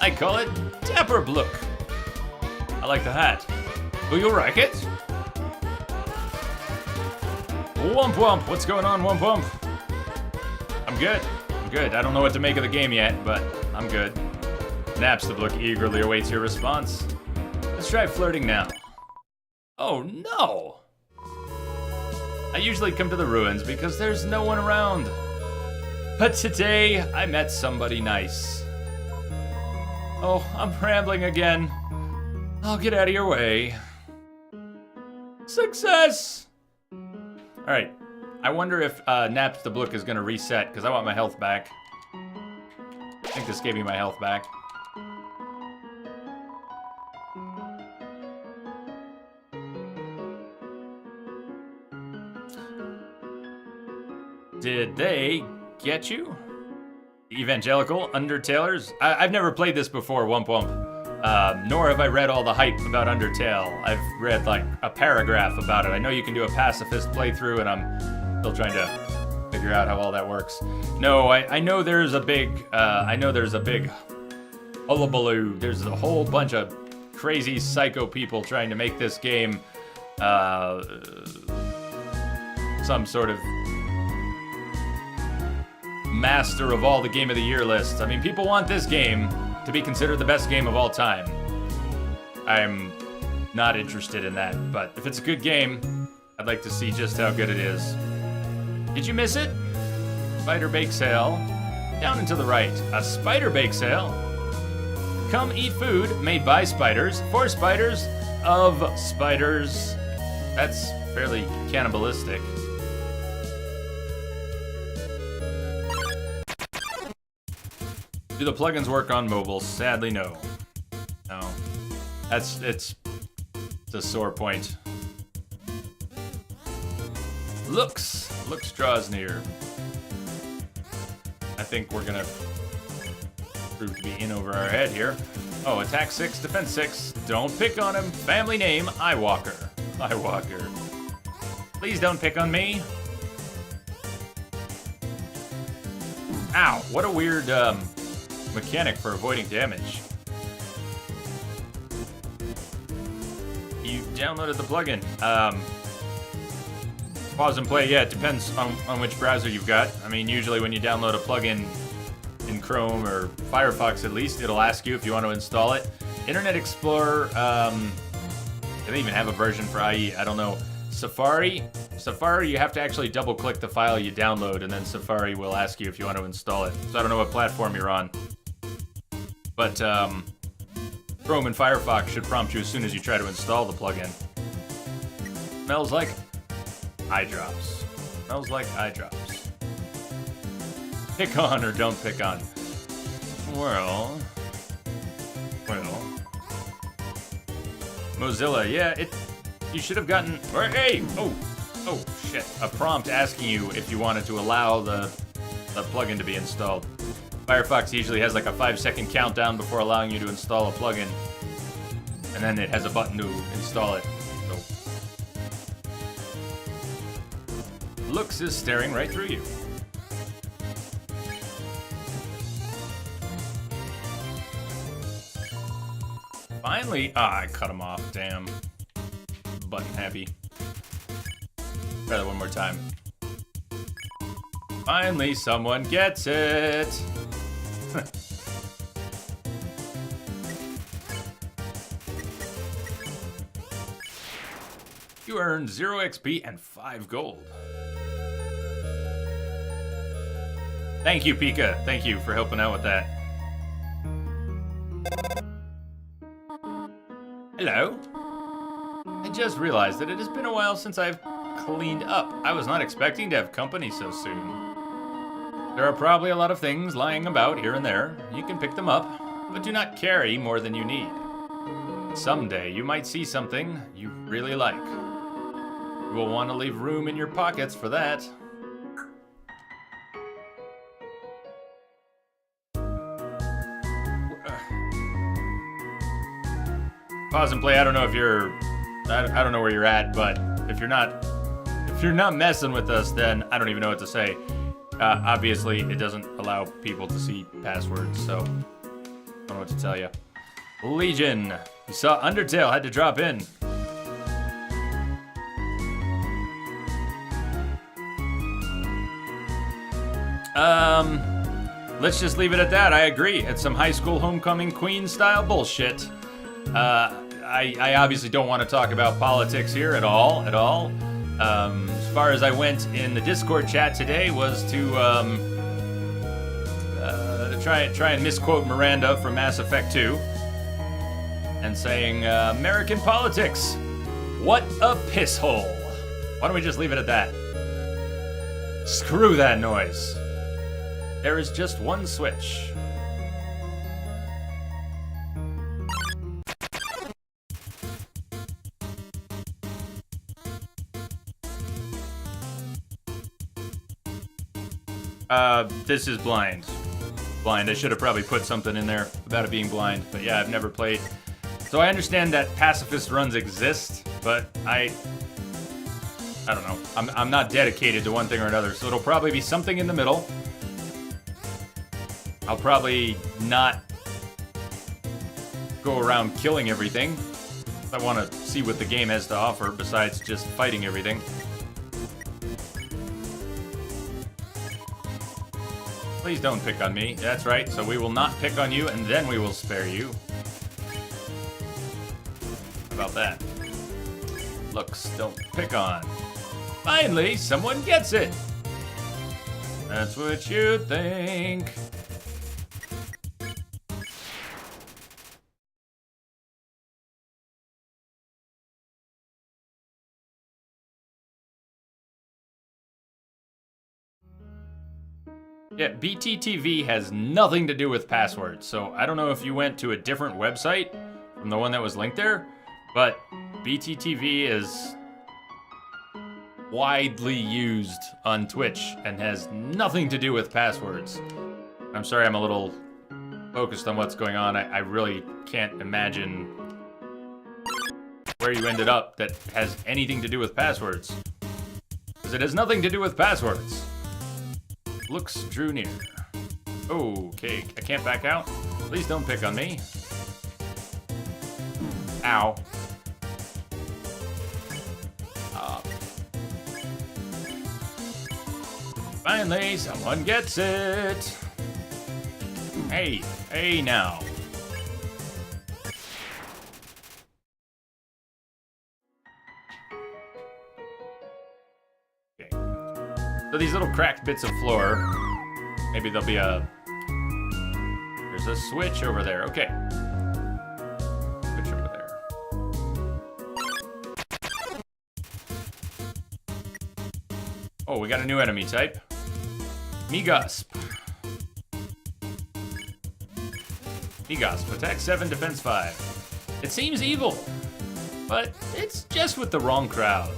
I call it Dapperblook. I like the hat. Will you like it? Wump Wump, what's going on, Wump Wump? I'm good. I don't know what to make of the game yet, but I'm good. Napstablook eagerly awaits your response. Let's try flirting now. Oh no! I usually come to the ruins because there's no one around. But today, I met somebody nice. Oh, I'm rambling again. I'll get out of your way. Success! Alright, I wonder if Napstablook is gonna reset, because I want my health back. I think this gave me my health back. Did they get you? Evangelical Undertalers? I've never played this before, Wump Wump. Nor have I read all the hype about Undertale. I've read like a paragraph about it. I know you can do a pacifist playthrough, and I'm still trying to figure out how all that works. No, I know there's a big, hullabaloo. There's a whole bunch of crazy psycho people trying to make this game, some sort of master of all the Game of the Year lists. I mean, people want this game to be considered the best game of all time. I'm not interested in that, but if it's a good game, I'd like to see just how good it is. Did you miss it? Spider Bake Sale. Down and to the right, a Spider Bake Sale. Come eat food made by spiders, for spiders, of spiders. That's fairly cannibalistic. Do the plugins work on mobile? Sadly, no. No. It's a sore point. Looks draws near. I think we're gonna prove to be in over our head here. Oh, attack 6, defense 6. Don't pick on him. Family name, Eyewalker. Eyewalker. Please don't pick on me. Ow, what a weird, mechanic for avoiding damage. You downloaded the plugin. Pause and play, yeah, it depends on which browser you've got. I mean, usually when you download a plugin in Chrome or Firefox at least, it'll ask you if you want to install it. Internet Explorer, they even have a version for IE, I don't know. Safari, you have to actually double click the file you download, and then Safari will ask you if you want to install it. So I don't know what platform you're on. But Chrome and Firefox should prompt you as soon as you try to install the plugin. Smells like eye drops. Smells like eye drops. Pick on or don't pick on. Well. Mozilla, yeah, you should have gotten, or hey, oh shit, a prompt asking you if you wanted to allow the plugin to be installed. Firefox usually has like a 5-second countdown before allowing you to install a plugin, and then it has a button to install it. So, Lux is staring right through you. Finally, I cut him off, damn. Button happy. Try that one more time. Finally, someone gets it. You earned 0 XP and 5 gold. Thank you, Pika. Thank you for helping out with that. Hello. I just realized that it has been a while since I've cleaned up. I was not expecting to have company so soon. There are probably a lot of things lying about here and there. You can pick them up, but do not carry more than you need. Someday you might see something you really like. You will want to leave room in your pockets for that. Pause and play. I don't know if you're, I don't know where you're at, but if you're not messing with us, then I don't even know what to say. Obviously, it doesn't allow people to see passwords, so I don't know what to tell you. Legion, you saw Undertale, had to drop in. Let's just leave it at that. I agree. It's some high school homecoming queen style bullshit. I obviously don't want to talk about politics here at all. As far as I went in the Discord chat today was to try and misquote Miranda from Mass Effect 2 and saying, American politics, what a piss hole. Why don't we just leave it at that? Screw that noise. There is just one switch. This is blind. Blind. I should have probably put something in there about it being blind, but yeah, I've never played. So I understand that pacifist runs exist, but I don't know. I'm not dedicated to one thing or another, so it'll probably be something in the middle. I'll probably not go around killing everything. I want to see what the game has to offer besides just fighting everything. Please don't pick on me. That's right, so we will not pick on you, and then we will spare you. How about that? Looks, don't pick on. Finally, someone gets it! That's what you think. Yeah, BTTV has nothing to do with passwords, so I don't know if you went to a different website from the one that was linked there, but BTTV is widely used on Twitch and has nothing to do with passwords. I'm sorry I'm a little focused on what's going on. I really can't imagine where you ended up that has anything to do with passwords. Because it has nothing to do with passwords. Looks drew near. Okay, I can't back out. Please don't pick on me. Ow. Finally, someone gets it. Hey now. Okay. So these little cracked bits of floor, maybe there'll be a... There's a switch over there. Okay. Switch over there. Oh, we got a new enemy type. Megasp. Megasp, attack 7, defense 5. It seems evil, but it's just with the wrong crowd.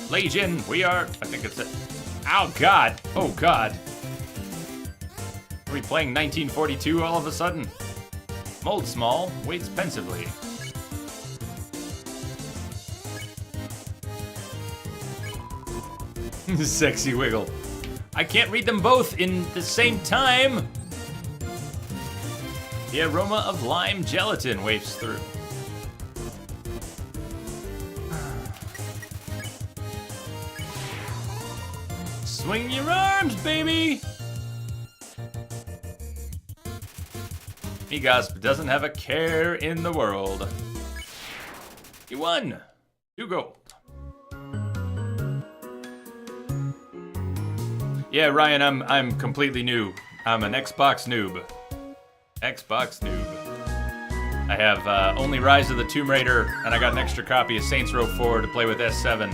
Legion, we are... I think it's it. Oh, God. Oh, God. Are we playing 1942 all of a sudden? Mold small, waits pensively. Sexy wiggle. I can't read them both in the same time. The aroma of lime gelatin wafts through. Swing your arms, baby! Megasp doesn't have a care in the world. He won! 2 gold. Yeah, Ryan, I'm completely new. I'm an Xbox noob. Xbox noob. I have only Rise of the Tomb Raider, and I got an extra copy of Saints Row 4 to play with S7.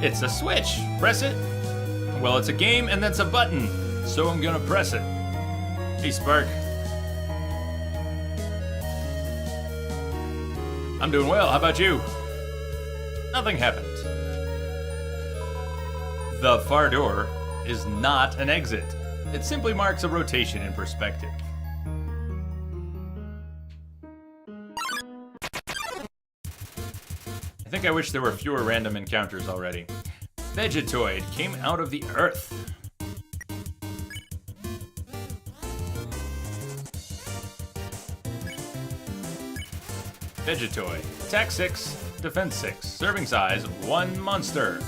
It's a switch. Press it. Well, it's a game and that's a button, so I'm gonna press it. Hey, Spark. I'm doing well. How about you? Nothing happened. The far door is not an exit. It simply marks a rotation in perspective. I think I wish there were fewer random encounters already. Vegetoid came out of the earth. Vegetoid. Attack 6, defense 6. Serving size 1 monster.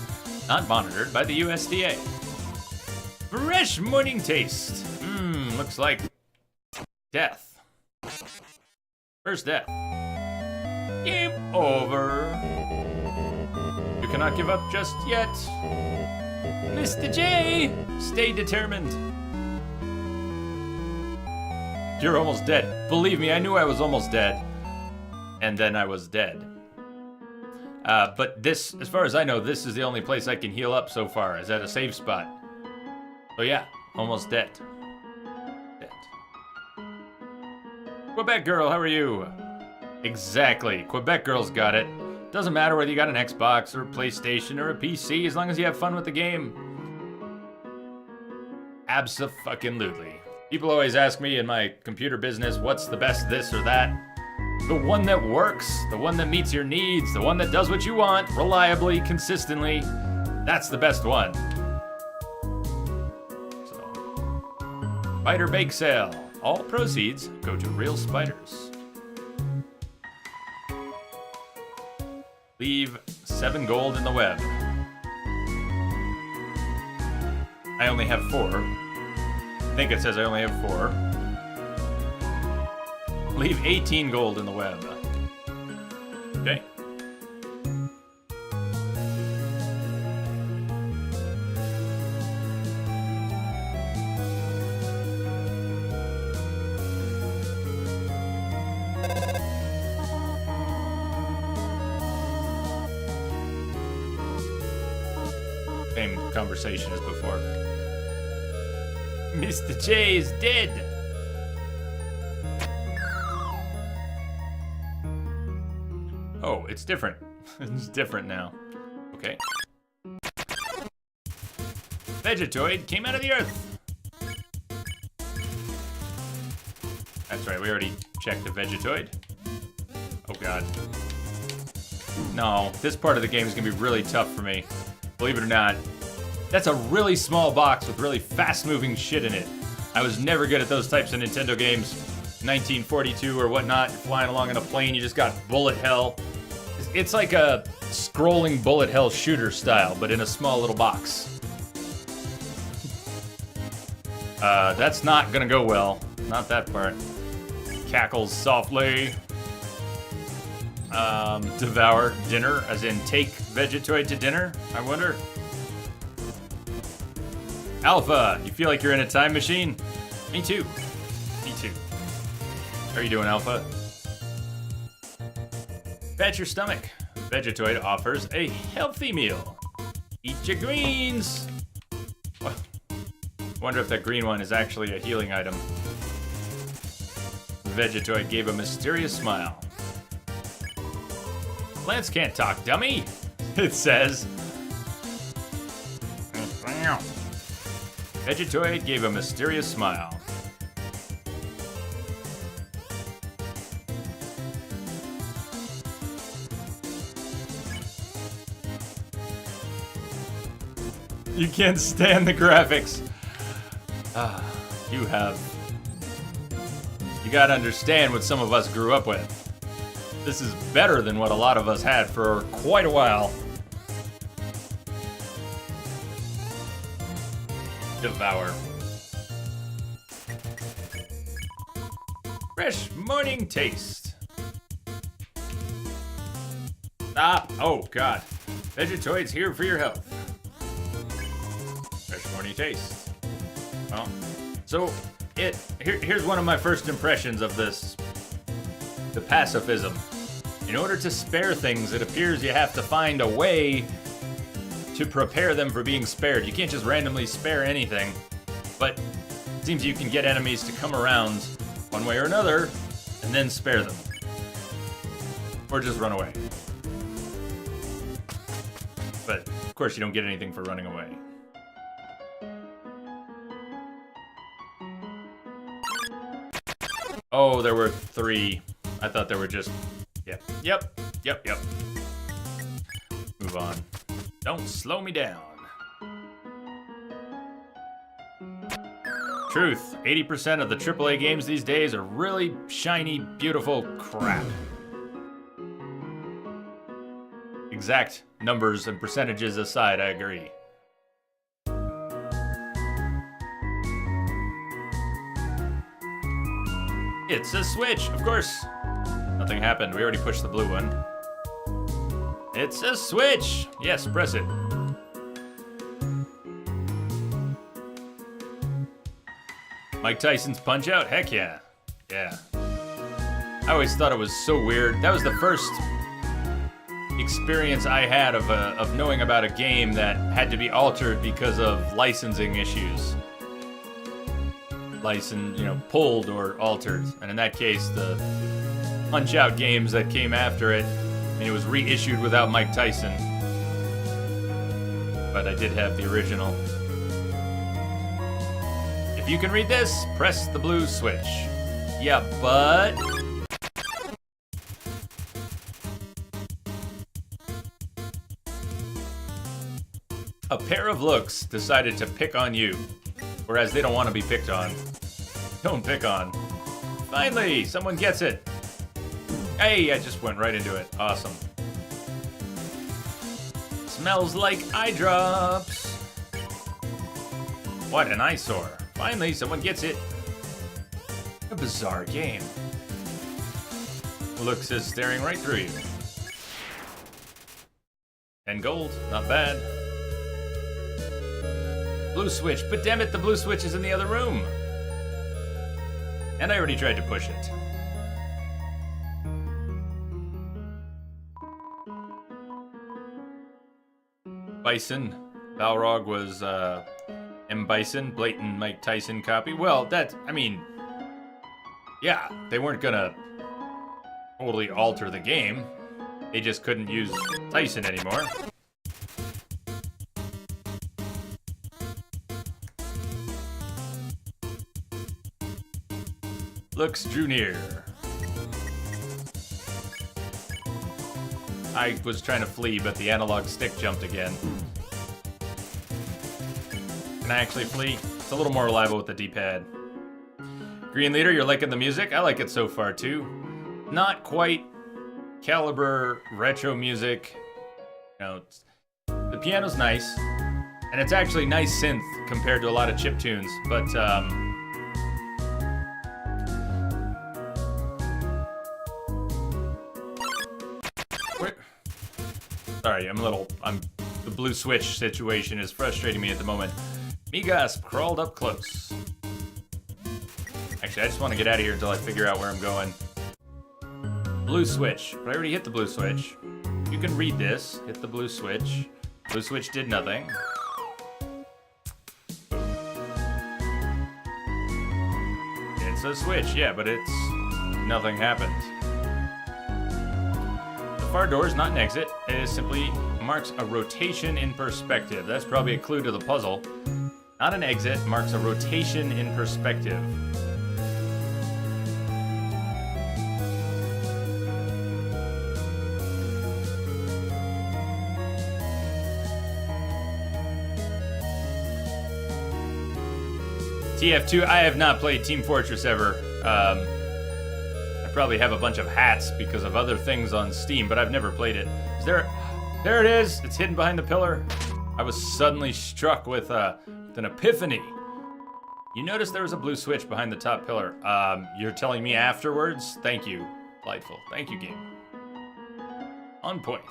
Not monitored by the USDA. Fresh morning taste. Looks like death. First death. Game over. You cannot give up just yet. Mr. J, stay determined. You're almost dead. Believe me, I knew I was almost dead. And then I was dead. But this, as far as I know, this is the only place I can heal up so far. Is at a save spot. So yeah, almost dead. Dead. Quebec girl, how are you? Exactly. Quebec girl's got it. Doesn't matter whether you got an Xbox or a PlayStation or a PC, as long as you have fun with the game. Abso-fucking-lutely. People always ask me in my computer business, what's the best this or that? The one that works, the one that meets your needs, the one that does what you want, reliably, consistently. That's the best one. So, Spider Bake Sale. All proceeds go to real spiders. Leave 7 gold in the web. I only have 4. I think it says I only have 4. Leave 18 gold in the web. Okay. Same conversation as before. Mr. J is dead. Oh, it's different. It's different now. Okay. Vegetoid came out of the earth. That's right, we already checked the Vegetoid. Oh god. No, this part of the game is gonna be really tough for me. Believe it or not. That's a really small box with really fast-moving shit in it. I was never good at those types of Nintendo games. 1942 or whatnot, you're flying along in a plane, you just got bullet hell. It's like a scrolling bullet hell shooter style, but in a small little box. That's not gonna go well. Not that part. Cackles softly. Devour dinner, as in take Vegetoid to dinner, I wonder. Alpha, you feel like you're in a time machine? Me too. Me too. How are you doing, Alpha? Pat your stomach. Vegetoid offers a healthy meal. Eat your greens. Wonder if that green one is actually a healing item. Vegetoid gave a mysterious smile. Plants can't talk, dummy, it says. Vegetoid gave a mysterious smile. You can't stand the graphics. You gotta understand what some of us grew up with. This is better than what a lot of us had for quite a while. Devour. Fresh morning taste. Oh God. Vegetoid's here for your health. Fresh morning taste. Well, so here's one of my first impressions of this. The pacifism. In order to spare things, it appears you have to find a way to prepare them for being spared. You can't just randomly spare anything, but it seems you can get enemies to come around one way or another and then spare them. Or just run away. But, of course, you don't get anything for running away. Oh, there were 3. I thought there were just... Yep. Move on. Don't slow me down. Truth. 80% of the AAA games these days are really shiny, beautiful crap. Exact numbers and percentages aside, I agree. It's a switch, of course. Nothing happened. We already pushed the blue one. It's a switch. Yes, press it. Mike Tyson's Punch Out? Heck yeah. Yeah. I always thought it was so weird. That was the first experience I had of knowing about a game that had to be altered because of licensing issues. Pulled or altered. And in that case, the Punch-Out games that came after it, it was reissued without Mike Tyson. But I did have the original. If you can read this, press the blue switch. Yeah, but... A pair of looks decided to pick on you. Whereas they don't want to be picked on. Don't pick on. Finally, someone gets it. Hey, I just went right into it. Awesome. Smells like eye drops. What an eyesore. Finally, someone gets it. A bizarre game. Looks is staring right through you. And gold, not bad. Blue switch, but damn it, the blue switch is in the other room. And I already tried to push it. Bison. Balrog was M. Bison, blatant Mike Tyson copy. Well, yeah, they weren't gonna totally alter the game. They just couldn't use Tyson anymore. Looks drew near. I was trying to flee, but the analog stick jumped again. Can I actually flee? It's a little more reliable with the D-pad. Green Leader, you're liking the music? I like it so far too. Not quite caliber retro music. You know, the piano's nice, and it's actually nice synth compared to a lot of chiptunes, but sorry, the blue switch situation is frustrating me at the moment. Migas crawled up close. Actually, I just want to get out of here until I figure out where I'm going. Blue switch, but I already hit the blue switch. You can read this, hit the blue switch. Blue switch did nothing. It's a switch, yeah, but nothing happened. The far door is not an exit, it simply marks a rotation in perspective. That's probably a clue to the puzzle. Not an exit, marks a rotation in perspective. TF2, I have not played Team Fortress ever. I probably have a bunch of hats because of other things on Steam, but I've never played it. There it is. It's hidden behind the pillar. I was suddenly struck with an epiphany. You noticed there was a blue switch behind the top pillar. You're telling me afterwards? Thank you, Delightful. Thank you, game. On point.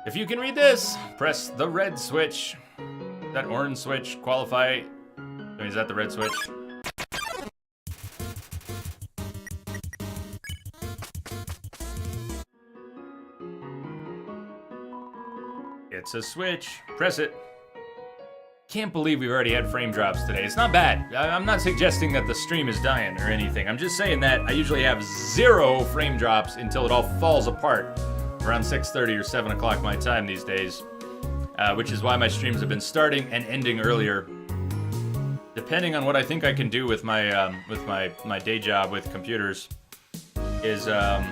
If you can read this, press the red switch. That orange switch qualify? I mean, is that the red switch? It's a switch. Press it. Can't believe we've already had frame drops today. It's not bad. I'm not suggesting that the stream is dying or anything. I'm just saying that I usually have 0 frame drops until it all falls apart around 6:30 or 7 o'clock my time these days. Which is why my streams have been starting and ending earlier, depending on what I think I can do with my day job with computers. Is the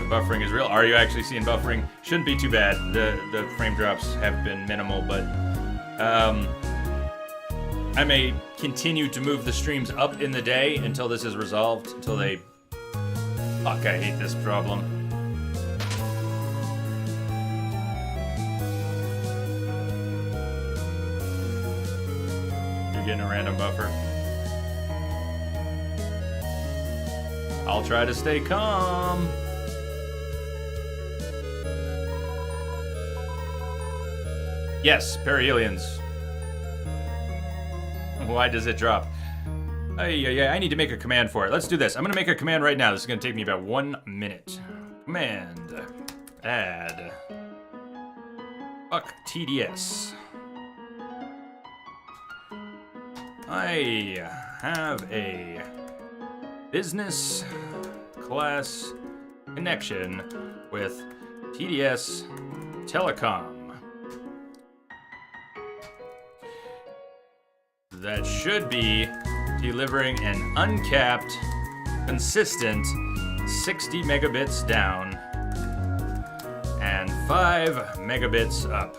buffering is real? Are you actually seeing buffering? Shouldn't be too bad. The frame drops have been minimal, but I may continue to move the streams up in the day until this is resolved. Until they. Fuck! I hate this problem. Getting a random buffer. I'll try to stay calm. Yes, perihelions. Why does it drop? I need to make a command for it. Let's do this. I'm gonna make a command right now. This is gonna take me about 1 minute. Command. Add. Fuck TDS. I have a business class connection with TDS Telecom. That should be delivering an uncapped, consistent 60 megabits down and 5 megabits up.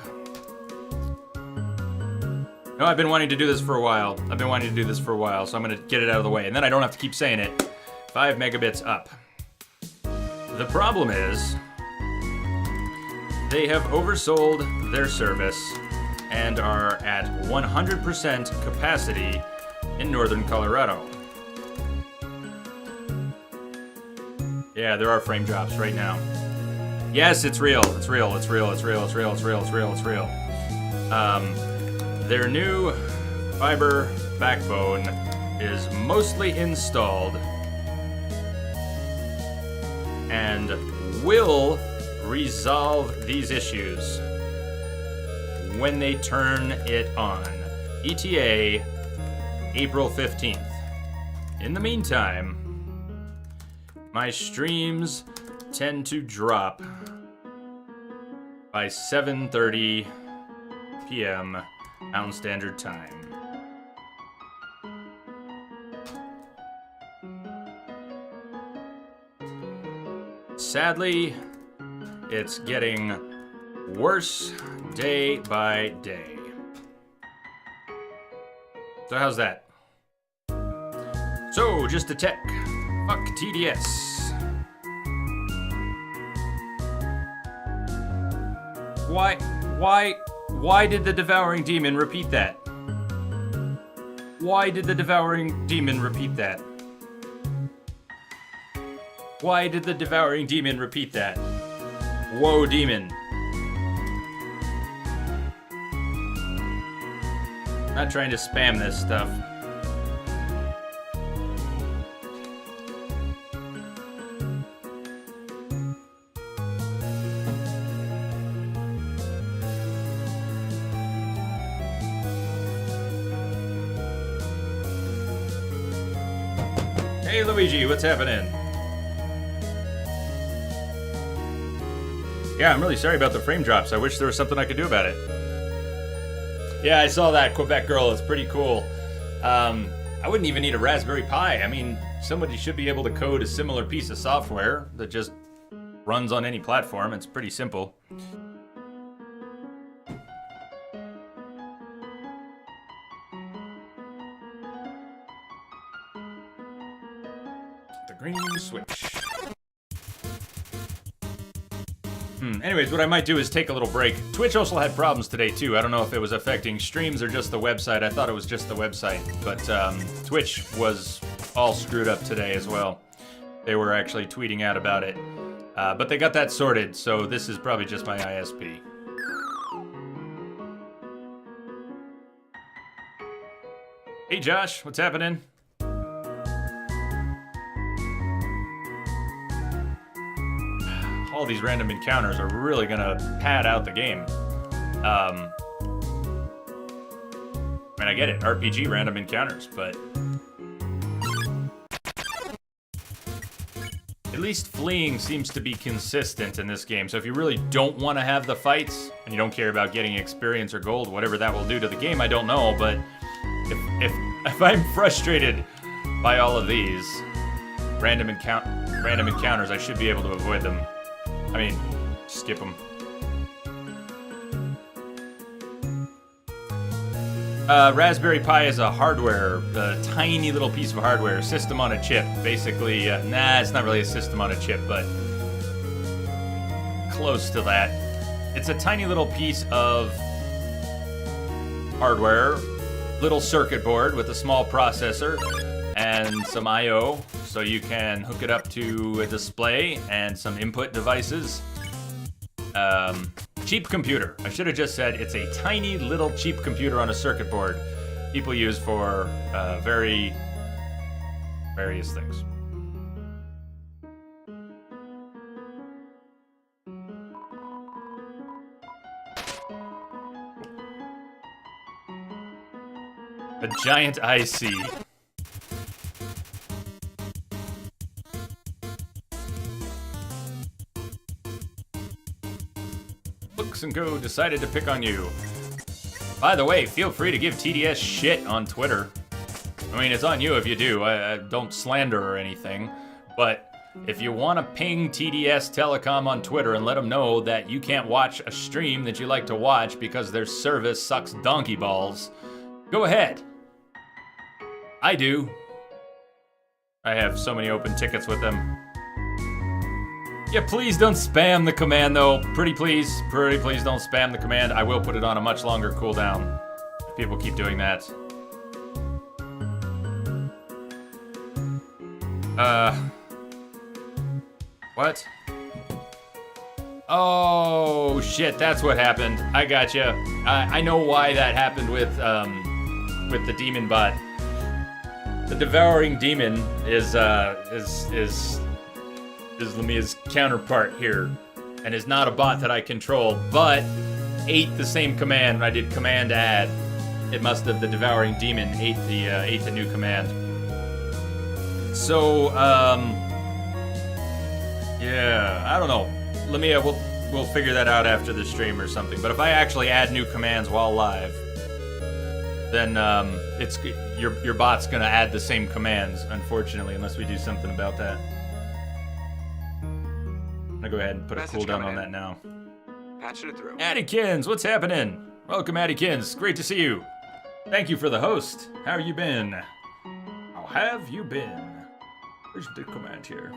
No, I've been wanting to do this for a while. So I'm gonna get it out of the way, and then I don't have to keep saying it. 5 megabits up. The problem is, they have oversold their service and are at 100% capacity in northern Colorado. Yeah, there are frame drops right now. Yes, it's real. It's real. Their new fiber backbone is mostly installed and will resolve these issues when they turn it on. ETA, April 15th. In the meantime, my streams tend to drop by 7:30 p.m. Mountain Standard Time. Sadly, it's getting worse day by day. So how's that? So, just a tech. Fuck TDS. Why did the Devouring Demon repeat that? Why did the Devouring Demon repeat that? Why did the Devouring Demon repeat that? Whoa, demon. Not trying to spam this stuff. Hey Luigi, what's happening? Yeah, I'm really sorry about the frame drops. I wish there was something I could do about it. Yeah, I saw that Quebec girl. It's pretty cool. I wouldn't even need a Raspberry Pi. I mean, somebody should be able to code a similar piece of software that just runs on any platform. It's pretty simple. The green switch. Anyways, what I might do is take a little break. Twitch also had problems today, too. I don't know if it was affecting streams or just the website. I thought it was just the website. But Twitch was all screwed up today as well. They were actually tweeting out about it. But they got that sorted, so this is probably just my ISP. Hey, Josh, what's happening? All these random encounters are really gonna pad out the game. I mean, I get it, RPG random encounters, but at least fleeing seems to be consistent in this game. So if you really don't want to have the fights and you don't care about getting experience or gold, whatever that will do to the game, I don't know. But if I'm frustrated by all of these random encounters, I should be able to avoid them. I mean, skip them. Raspberry Pi is a tiny little piece of hardware, system on a chip. Basically, it's not really a system on a chip, but close to that. It's a tiny little piece of hardware, little circuit board with a small processor and some I/O, so you can hook it up to a display and some input devices. Cheap computer. I should have just said it's a tiny little cheap computer on a circuit board people use for various things. A giant IC. Books and Co. decided to pick on you. By the way, feel free to give TDS shit on Twitter. I mean, it's on you if you do. I don't slander or anything. But if you want to ping TDS Telecom on Twitter and let them know that you can't watch a stream that you like to watch because their service sucks donkey balls, go ahead. I do. I have so many open tickets with them. Yeah, please don't spam the command, though. Pretty please don't spam the command. I will put it on a much longer cooldown if people keep doing that. What? Oh, shit, that's what happened. I gotcha. I know why that happened with the demon bot. The Devouring Demon is Lamia's counterpart here, and is not a bot that I control, but ate the same command when I did command add. It must have, the Devouring Demon ate the new command. So, yeah, I don't know. Lamia, we'll figure that out after the stream or something. But if I actually add new commands while live, then your bot's gonna add the same commands, unfortunately, unless we do something about that. I'm gonna go ahead and put a cooldown on that now. Patching it through. Addykins, what's happening? Welcome, Addykins. Great to see you. Thank you for the host. How you been? Oh, have you been? Where's the command here?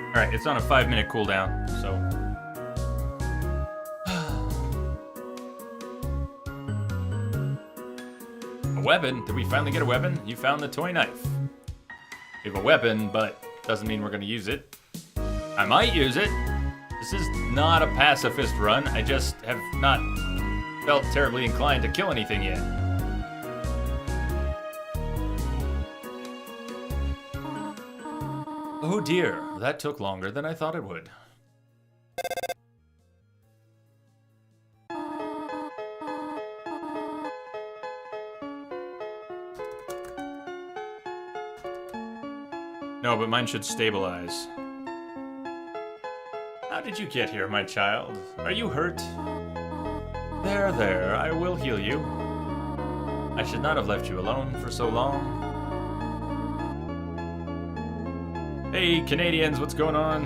Alright, it's on a 5-minute cooldown, so. A weapon? Did we finally get a weapon? You found the toy knife. We have a weapon, but doesn't mean we're gonna use it. I might use it. This is not a pacifist run. I just have not felt terribly inclined to kill anything yet. Oh dear, that took longer than I thought it would. No, but mine should stabilize. How did you get here, my child? Are you hurt? There, I will heal you. I should not have left you alone for so long. Hey, Canadians, what's going on?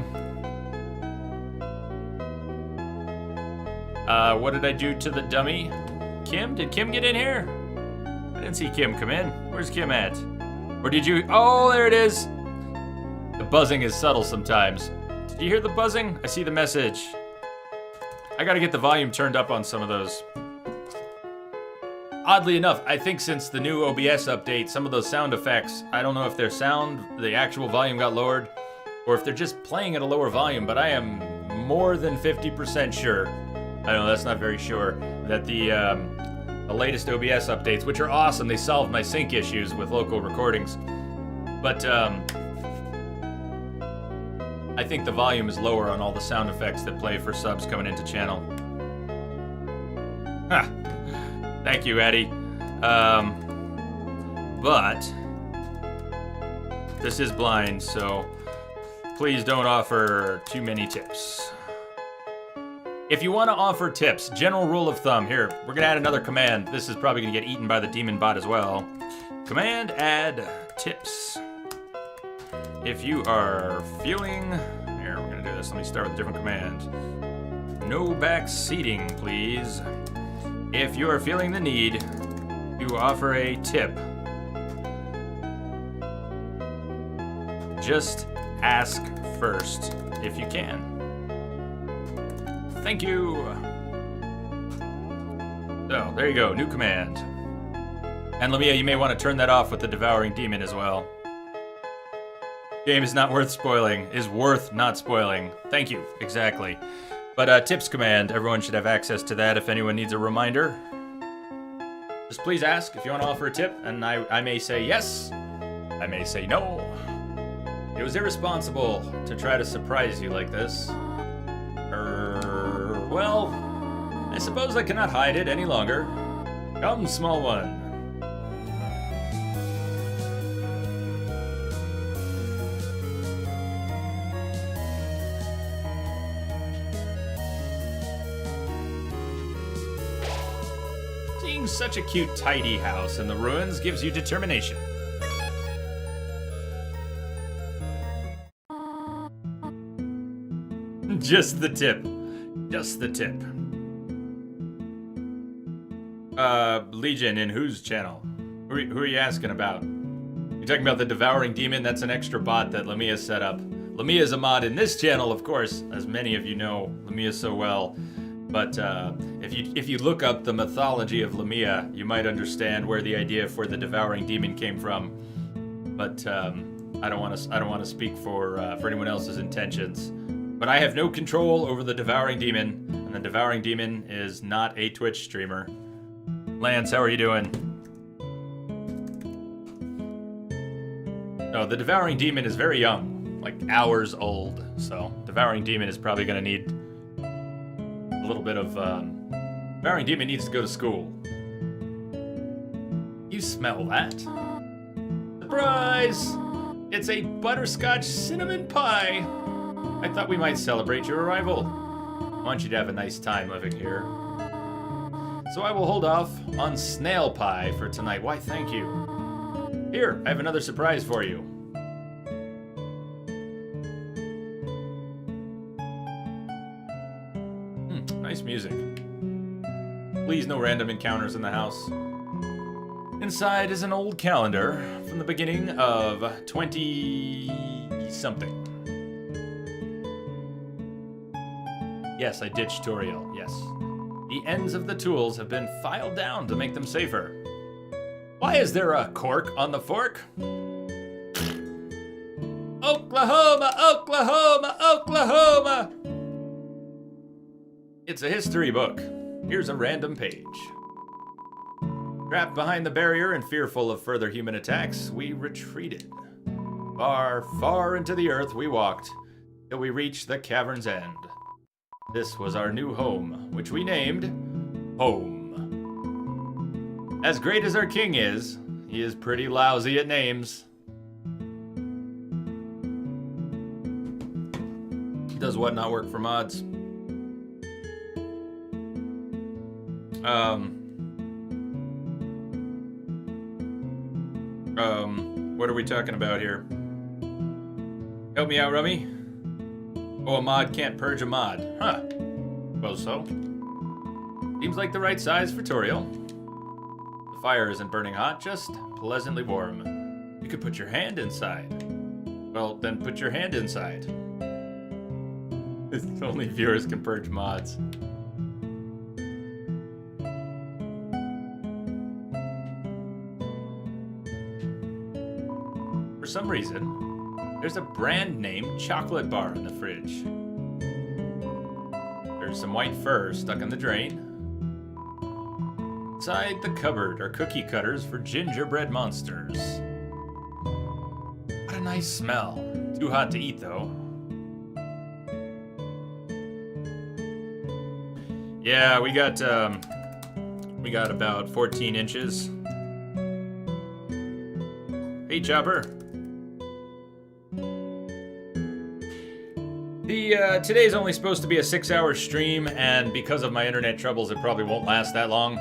What did I do to the dummy? Kim? Did Kim get in here? I didn't see Kim come in. Where's Kim at? Or did you? Oh, there it is. The buzzing is subtle sometimes. Did you hear the buzzing? I see the message. I gotta get the volume turned up on some of those. Oddly enough, I think since the new OBS update, some of those sound effects, I don't know if their sound, the actual volume got lowered, or if they're just playing at a lower volume, but I am more than 50% sure, I know that's not very sure, that the latest OBS updates, which are awesome, they solved my sync issues with local recordings, but I think the volume is lower on all the sound effects that play for subs coming into channel. Ha! Thank you, Eddie. But this is blind, so please don't offer too many tips. If you want to offer tips, general rule of thumb, here, we're gonna add another command. This is probably gonna get eaten by the demon bot as well. Command add tips. If you are feeling, here, we're gonna do this. Let me start with a different command. No back seating, please. If you are feeling the need to offer a tip, just ask first if you can. Thank you. So, there you go, new command. And Lamia, you may want to turn that off with the Devouring Demon as well. Game is not worth spoiling, is worth not spoiling. Thank you, exactly. But tips command, everyone should have access to that if anyone needs a reminder. Just please ask if you want to offer a tip, and I may say yes, I may say no. It was irresponsible to try to surprise you like this. Well, I suppose I cannot hide it any longer. Come, small one. Seeing such a cute, tidy house in the ruins gives you determination. Just the tip. Just the tip. Legion, in whose channel? Who are you asking about? You're talking about the Devouring Demon? That's an extra bot that Lamia set up. Lamia's a mod in this channel, of course, as many of you know Lamia so well. But if you look up the mythology of Lamia, you might understand where the idea for the Devouring Demon came from. But I don't want to speak for anyone else's intentions. But I have no control over the Devouring Demon, and the Devouring Demon is not a Twitch streamer. Lance, how are you doing? No, the Devouring Demon is very young, like hours old. So Devouring Demon is probably going to need a little bit of... Devouring Demon needs to go to school. You smell that? Surprise! It's a butterscotch cinnamon pie! I thought we might celebrate your arrival. I want you to have a nice time living here. So I will hold off on snail pie for tonight. Why, thank you. Here, I have another surprise for you. Nice music. Please, no random encounters in the house. Inside is an old calendar from the beginning of 20-something. Yes, I ditched Toriel, yes. The ends of the tools have been filed down to make them safer. Why is there a cork on the fork? Oklahoma, Oklahoma, Oklahoma! It's a history book. Here's a random page. Trapped behind the barrier and fearful of further human attacks, we retreated. Far, far into the earth we walked, till we reached the cavern's end. This was our new home, which we named Home. As great as our king is, he is pretty lousy at names. Does what not work for mods? What are we talking about here? Help me out, Rummy. Oh, a mod can't purge a mod. Huh. Well, so. Seems like the right size for Toriel. The fire isn't burning hot, just pleasantly warm. You could put your hand inside. Well, then put your hand inside. Only viewers can purge mods. For some reason, there's a brand name chocolate bar in the fridge. There's some white fur stuck in the drain. Inside the cupboard are cookie cutters for gingerbread monsters. What a nice smell. Too hot to eat, though. Yeah, we got about 14 inches. Hey, Chopper. Today's only supposed to be a 6-hour stream, and because of my internet troubles, it probably won't last that long.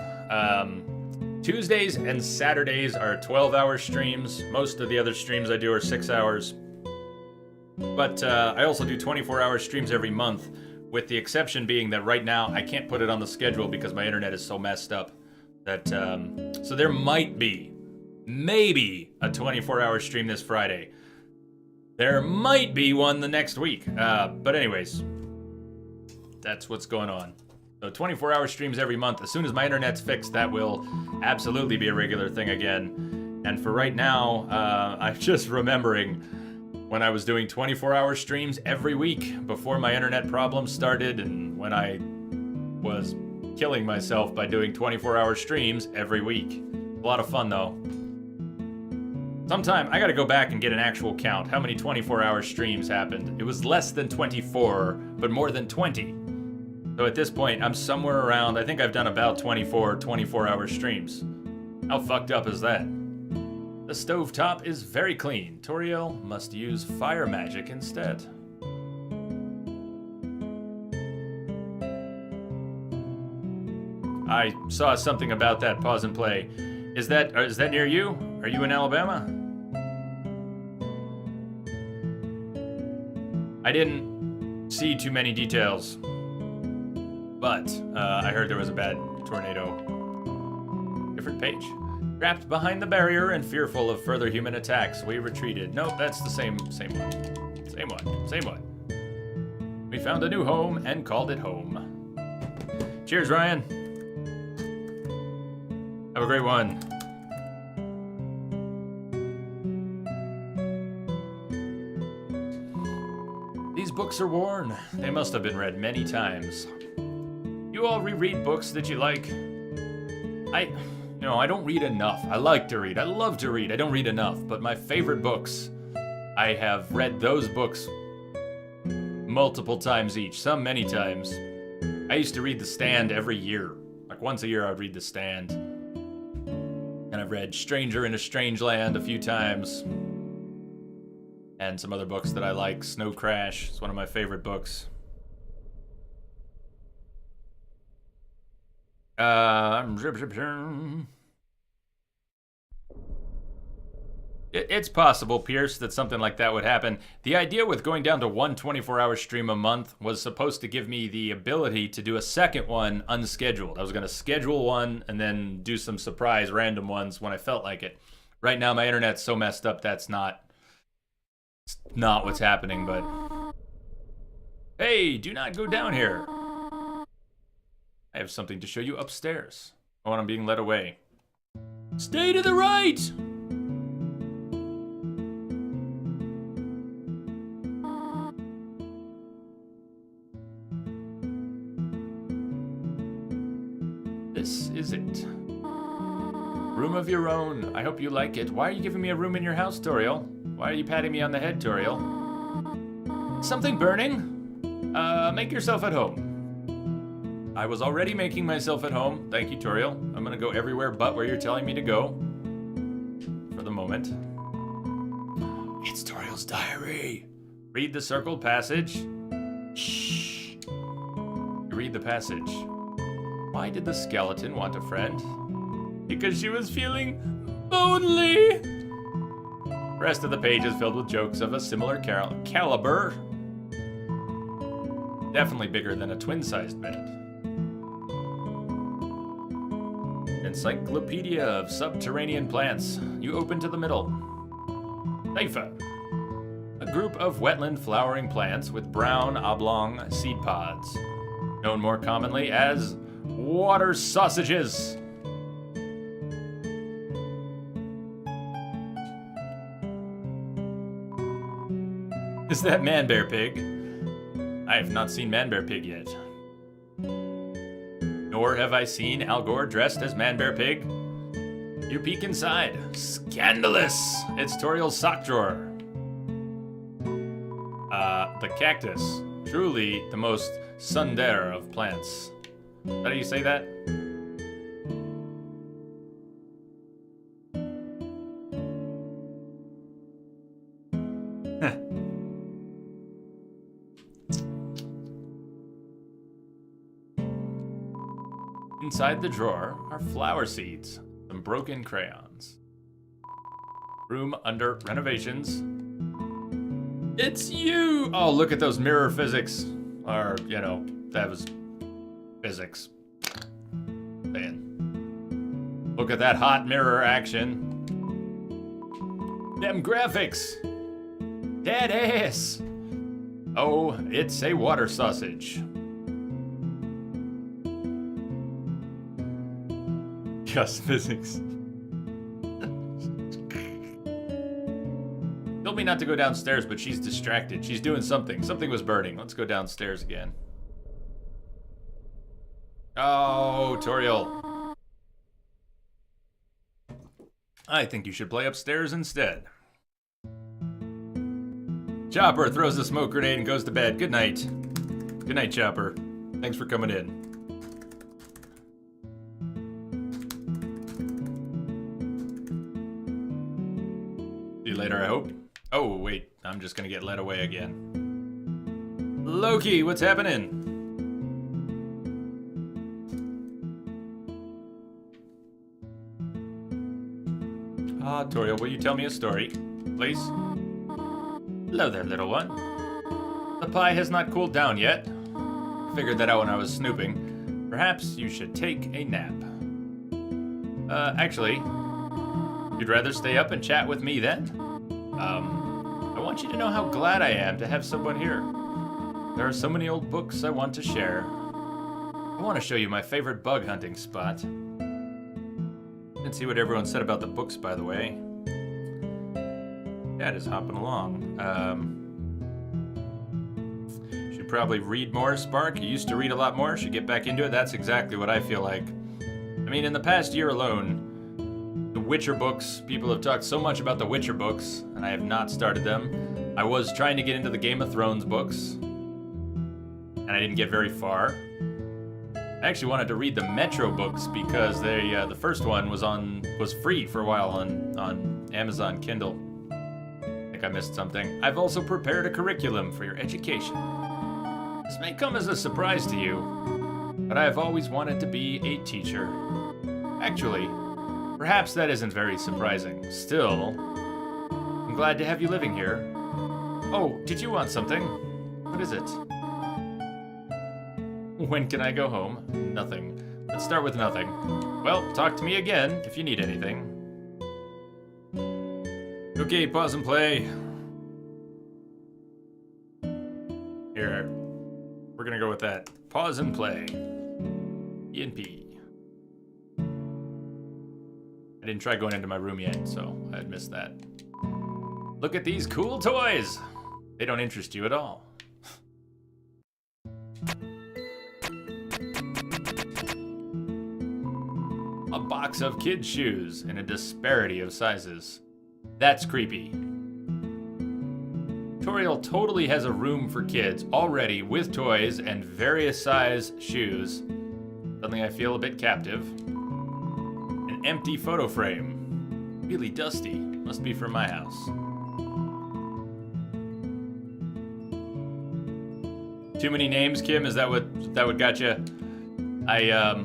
Tuesdays and Saturdays are 12-hour streams. Most of the other streams I do are 6 hours. But I also do 24-hour streams every month, with the exception being that right now I can't put it on the schedule because my internet is so messed up. That so there might be, maybe, a 24-hour stream this Friday. There might be one the next week. But anyways, that's what's going on. So 24-hour streams every month. As soon as my internet's fixed, that will absolutely be a regular thing again. And for right now, I'm just remembering when I was doing 24-hour streams every week before my internet problems started, and when I was killing myself by doing 24-hour streams every week. A lot of fun, though. Sometime, I gotta go back and get an actual count. How many 24-hour streams happened? It was less than 24, but more than 20. So at this point, I'm somewhere around, I think I've done about 24-hour streams. How fucked up is that? The stovetop is very clean. Toriel must use fire magic instead. I saw something about that. Pause and play. Is that near you? Are you in Alabama? I didn't see too many details, but I heard there was a bad tornado. Different page. Trapped behind the barrier and fearful of further human attacks, we retreated. Nope, that's the same one. Same one. We found a new home and called it home. Cheers, Ryan. Have a great one. These books are worn. They must have been read many times. You all reread books that you like? I don't read enough. I like to read. I love to read. I don't read enough. But my favorite books, I have read those books multiple times each. Some many times. I used to read The Stand every year. Like once a year I would read The Stand. And I've read Stranger in a Strange Land a few times. And some other books that I like. Snow Crash is one of my favorite books. It's possible, Pierce, that something like that would happen. The idea with going down to one 24-hour stream a month was supposed to give me the ability to do a second one unscheduled. I was going to schedule one and then do some surprise random ones when I felt like it. Right now, my internet's so messed up that's not what's happening, but... Hey, do not go down here. I have something to show you upstairs. Oh, and I'm being led away. Stay to the right! This is it. Room of your own. I hope you like it. Why are you giving me a room in your house, Toriel? Why are you patting me on the head, Toriel? Something burning? Make yourself at home. I was already making myself at home. Thank you, Toriel. I'm gonna go everywhere but where you're telling me to go. For the moment. It's Toriel's diary. Read the circled passage. Shh. Read the passage. Why did the skeleton want a friend? Because she was feeling lonely. Rest of the page is filled with jokes of a similar caliber. Definitely bigger than a twin-sized bed. Encyclopedia of subterranean plants. You open to the middle. Taifa. A group of wetland flowering plants with brown oblong seed pods. Known more commonly as water sausages. Is that Man-Bear Pig? I have not seen Man-Bear Pig yet. Nor have I seen Al Gore dressed as Man-Bear Pig. You peek inside. Scandalous! It's Toriel's sock drawer. The cactus. Truly the most tsundere of plants. How do you say that? Inside the drawer are flower seeds, some broken crayons. Room under renovations. It's you! Oh, look at those mirror physics. Or, you know, that was physics. Man. Look at that hot mirror action. Them graphics. Dead ass. Oh, it's a water sausage. Just physics. Told me not to go downstairs, but she's distracted. She's doing something. Something was burning. Let's go downstairs again. Oh, Toriel. I think you should play upstairs instead. Chopper throws a smoke grenade and goes to bed. Good night. Good night, Chopper. Thanks for coming in. See you later, I hope. Oh, wait. I'm just gonna get led away again. Loki, what's happening? Ah, Toriel, will you tell me a story, please? Hello there, little one. The pie has not cooled down yet. Figured that out when I was snooping. Perhaps you should take a nap. Actually, you'd rather stay up and chat with me then? I want you to know how glad I am to have someone here. There are so many old books I want to share. I want to show you my favorite bug hunting spot. Didn't see what everyone said about the books, by the way. Dad is hopping along. Should probably read more, Spark. You used to read a lot more. Should get back into it. That's exactly what I feel like. I mean, in the past year alone, the Witcher books, people have talked so much about the Witcher books, and I have not started them. I was trying to get into the Game of Thrones books, and I didn't get very far. I actually wanted to read the Metro books because they, the first one was free for a while on Amazon Kindle. I think I missed something. I've also prepared a curriculum for your education. This may come as a surprise to you, but I have always wanted to be a teacher. Actually, perhaps that isn't very surprising. Still, I'm glad to have you living here. Oh, did you want something? What is it? When can I go home? Nothing. Let's start with nothing. Well, talk to me again if you need anything. Okay, pause and play. Here, we're gonna go with that. Pause and play. E and P. I didn't try going into my room yet, so I had missed that. Look at these cool toys! They don't interest you at all. A box of kids' shoes in a disparity of sizes. That's creepy. Toriel totally has a room for kids already with toys and various size shoes. Suddenly I feel a bit captive. An empty photo frame. Really dusty. Must be from my house. Too many names, Kim? Is that what got you? I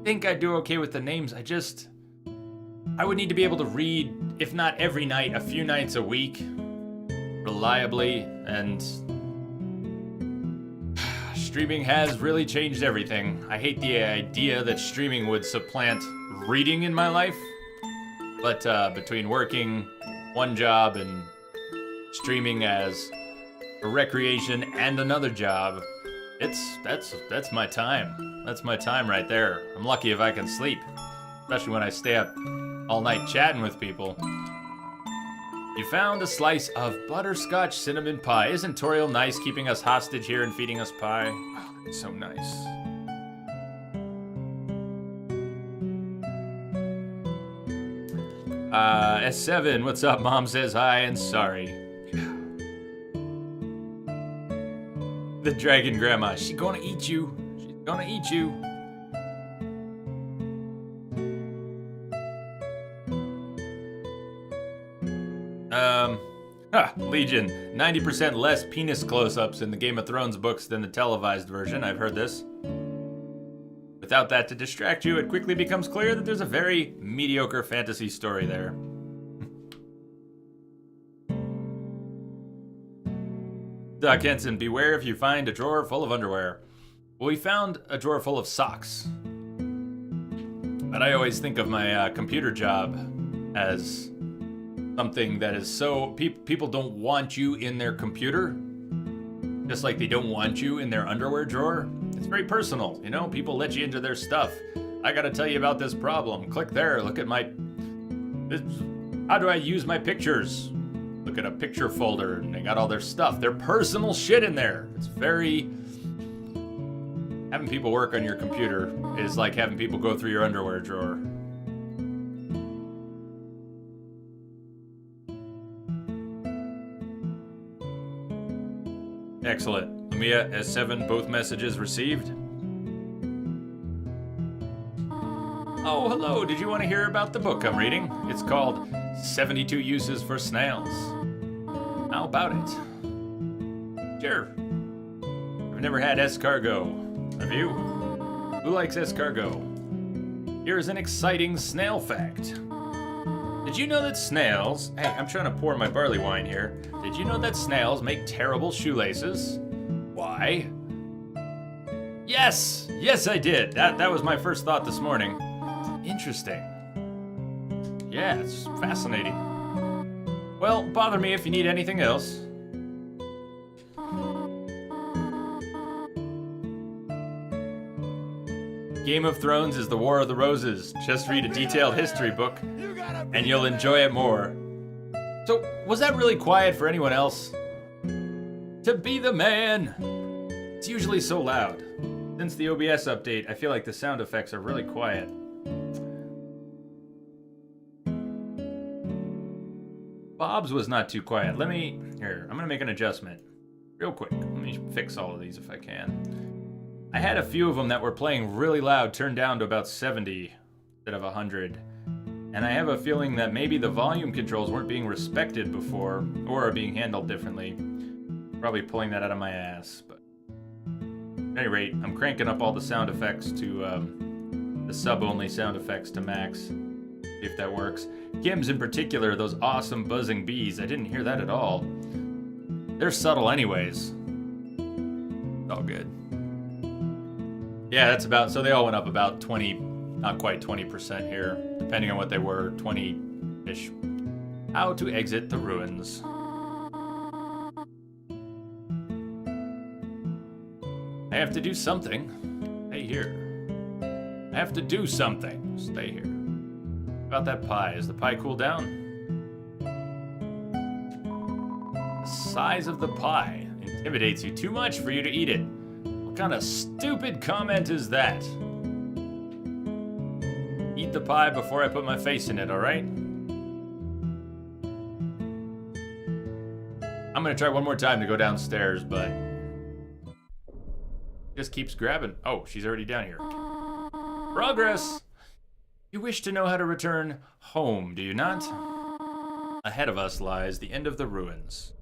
think I'd do okay with the names. I would need to be able to read, if not every night, a few nights a week, reliably, and streaming has really changed everything. I hate the idea that streaming would supplant reading in my life, but between working one job and streaming as a recreation and another job, that's my time. That's my time right there. I'm lucky if I can sleep, especially when I stay up all night chatting with people. You found a slice of butterscotch cinnamon pie. Isn't Toriel nice keeping us hostage here and feeding us pie? Oh, it's so nice. S7, what's up? Mom says hi and sorry. The dragon grandma, she's gonna eat you. She's gonna eat you. Legion, 90% less penis close-ups in the Game of Thrones books than the televised version. I've heard this. Without that to distract you, it quickly becomes clear that there's a very mediocre fantasy story there. Doc Henson, beware if you find a drawer full of underwear. Well, we found a drawer full of socks. But I always think of my computer job as something that is so... people don't want you in their computer. Just like they don't want you in their underwear drawer. It's very personal, you know? People let you into their stuff. I gotta tell you about this problem. Click there, look at my... How do I use my pictures? Look at a picture folder, and they got all their stuff. Their personal shit in there. It's very... Having people work on your computer is like having people go through your underwear drawer. Excellent. Mia, S7, both messages received. Oh, hello. Did you want to hear about the book I'm reading? It's called 72 Uses for Snails. How about it? Sure. I've never had escargot. Have you? Who likes escargot? Here's an exciting snail fact. Did you know that snails... Hey, I'm trying to pour my barley wine here. Did you know that snails make terrible shoelaces? Why? Yes! Yes, I did. That was my first thought this morning. Interesting. Yeah, it's fascinating. Well, bother me if you need anything else. Game of Thrones is the War of the Roses. Just read a detailed history book, and you'll enjoy it more. So, was that really quiet for anyone else? To be the man! It's usually so loud. Since the OBS update, I feel like the sound effects are really quiet. Bob's was not too quiet. Here, I'm gonna make an adjustment. Real quick. Let me fix all of these if I can. I had a few of them that were playing really loud turned down to about 70 instead of 100. And I have a feeling that maybe the volume controls weren't being respected before, or are being handled differently. Probably pulling that out of my ass, but... any rate, I'm cranking up all the sound effects to the sub-only sound effects to max. See if that works. Gims in particular, those awesome buzzing bees. I didn't hear that at all. They're subtle anyways. All good. Yeah, that's about, so they all went up about 20, not quite 20% here, depending on what they were, 20-ish. How to exit the ruins. I have to do something. Stay here. I have to do something. Stay here. About that pie. Is the pie cool down? The size of the pie intimidates you too much for you to eat it. What kind of stupid comment is that? Eat the pie before I put my face in it, alright? I'm gonna try one more time to go downstairs, but just keeps grabbing. Oh, she's already down here. Progress! You wish to know how to return home, do you not? Ahead of us lies the end of the ruins.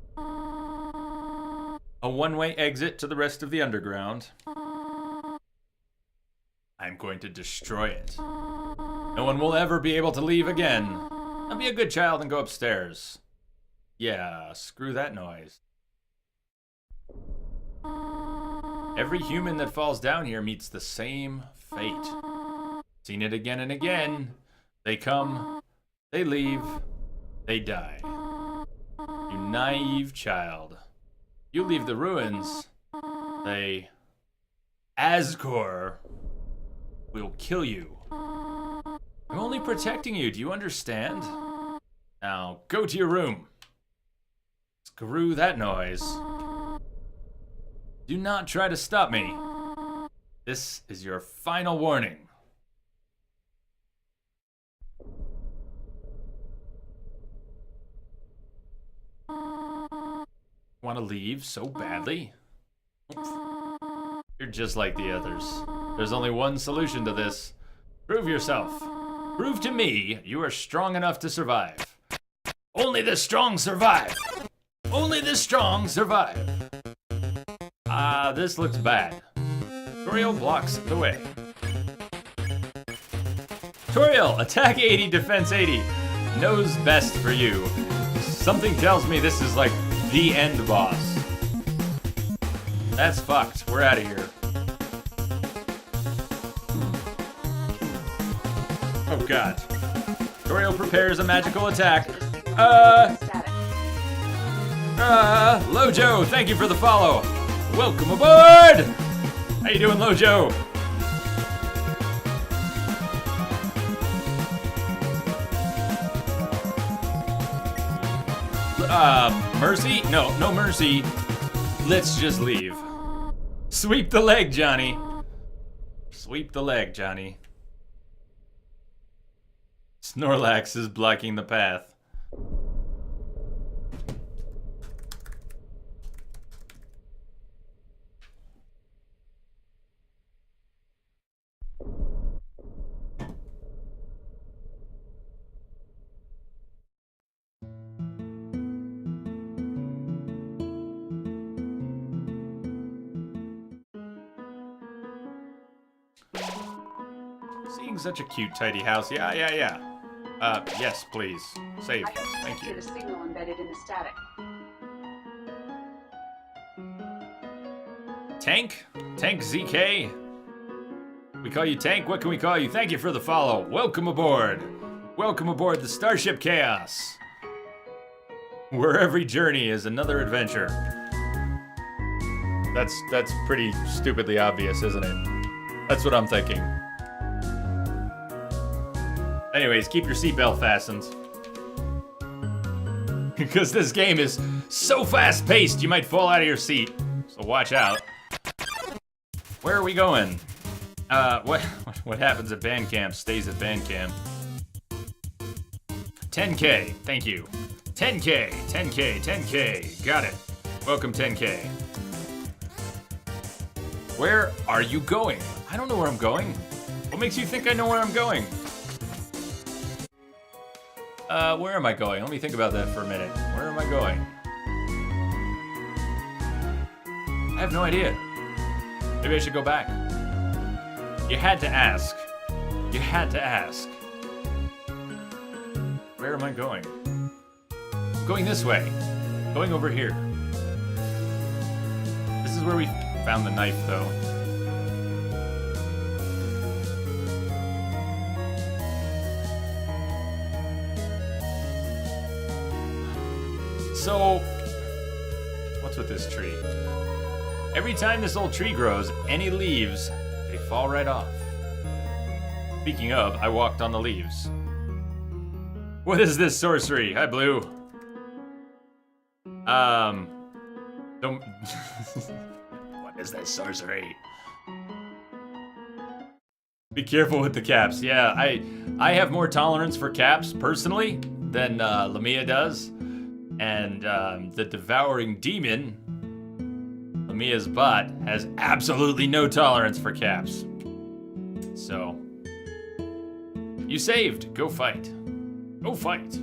A one-way exit to the rest of the underground. I'm going to destroy it. No one will ever be able to leave again. I'll be a good child and go upstairs. Yeah, screw that noise. Every human that falls down here meets the same fate. Seen it again and again. They come, they leave, they die. You naive child. You leave the ruins, they... Asgore will kill you. I'm only protecting you, do you understand? Now, go to your room. Screw that noise. Do not try to stop me. This is your final warning. Want to leave so badly? You're just like the others. There's only one solution to this. Prove yourself. Prove to me you are strong enough to survive. Only the strong survive. Only the strong survive. Ah, this looks bad. Toriel blocks the way. Toriel, attack 80, defense 80. Knows best for you. Something tells me this is like the end boss. That's fucked. We're out of here. Oh god. Toriel prepares a magical attack. Lojo, thank you for the follow. Welcome aboard! How you doing, Lojo? Mercy? No, no mercy. Let's just leave. Sweep the leg, Johnny. Sweep the leg, Johnny. Snorlax is blocking the path. Seeing such a cute, tidy house. Yeah. Yes, please. Save. I have Thank you. detected a signal embedded in the static. Tank? Tank ZK? We call you Tank? What can we call you? Thank you for the follow. Welcome aboard. Welcome aboard the Starship Chaos. Where every journey is another adventure. That's pretty stupidly obvious, isn't it? That's what I'm thinking. Anyways, keep your seatbelt fastened. Because this game is so fast-paced, you might fall out of your seat. So watch out. Where are we going? What happens at band camp stays at band camp. 10K, thank you. 10K, 10K, 10K. Got it. Welcome, 10K. Where are you going? I don't know where I'm going. What makes you think I know where I'm going? Where am I going? Let me think about that for a minute. Where am I going? I have no idea. Maybe I should go back. You had to ask. You had to ask. Where am I going? I'm going this way. Going over here. This is where we found the knife, though. So, what's with this tree? Every time this old tree grows, any leaves, they fall right off. Speaking of, I walked on the leaves. What is this sorcery? Hi, Blue. Don't... What is this sorcery? Be careful with the caps. Yeah, I have more tolerance for caps, personally, than Lamia does. And the devouring demon, Lamia's bot, has absolutely no tolerance for caps. So, you saved. Go fight. Go fight.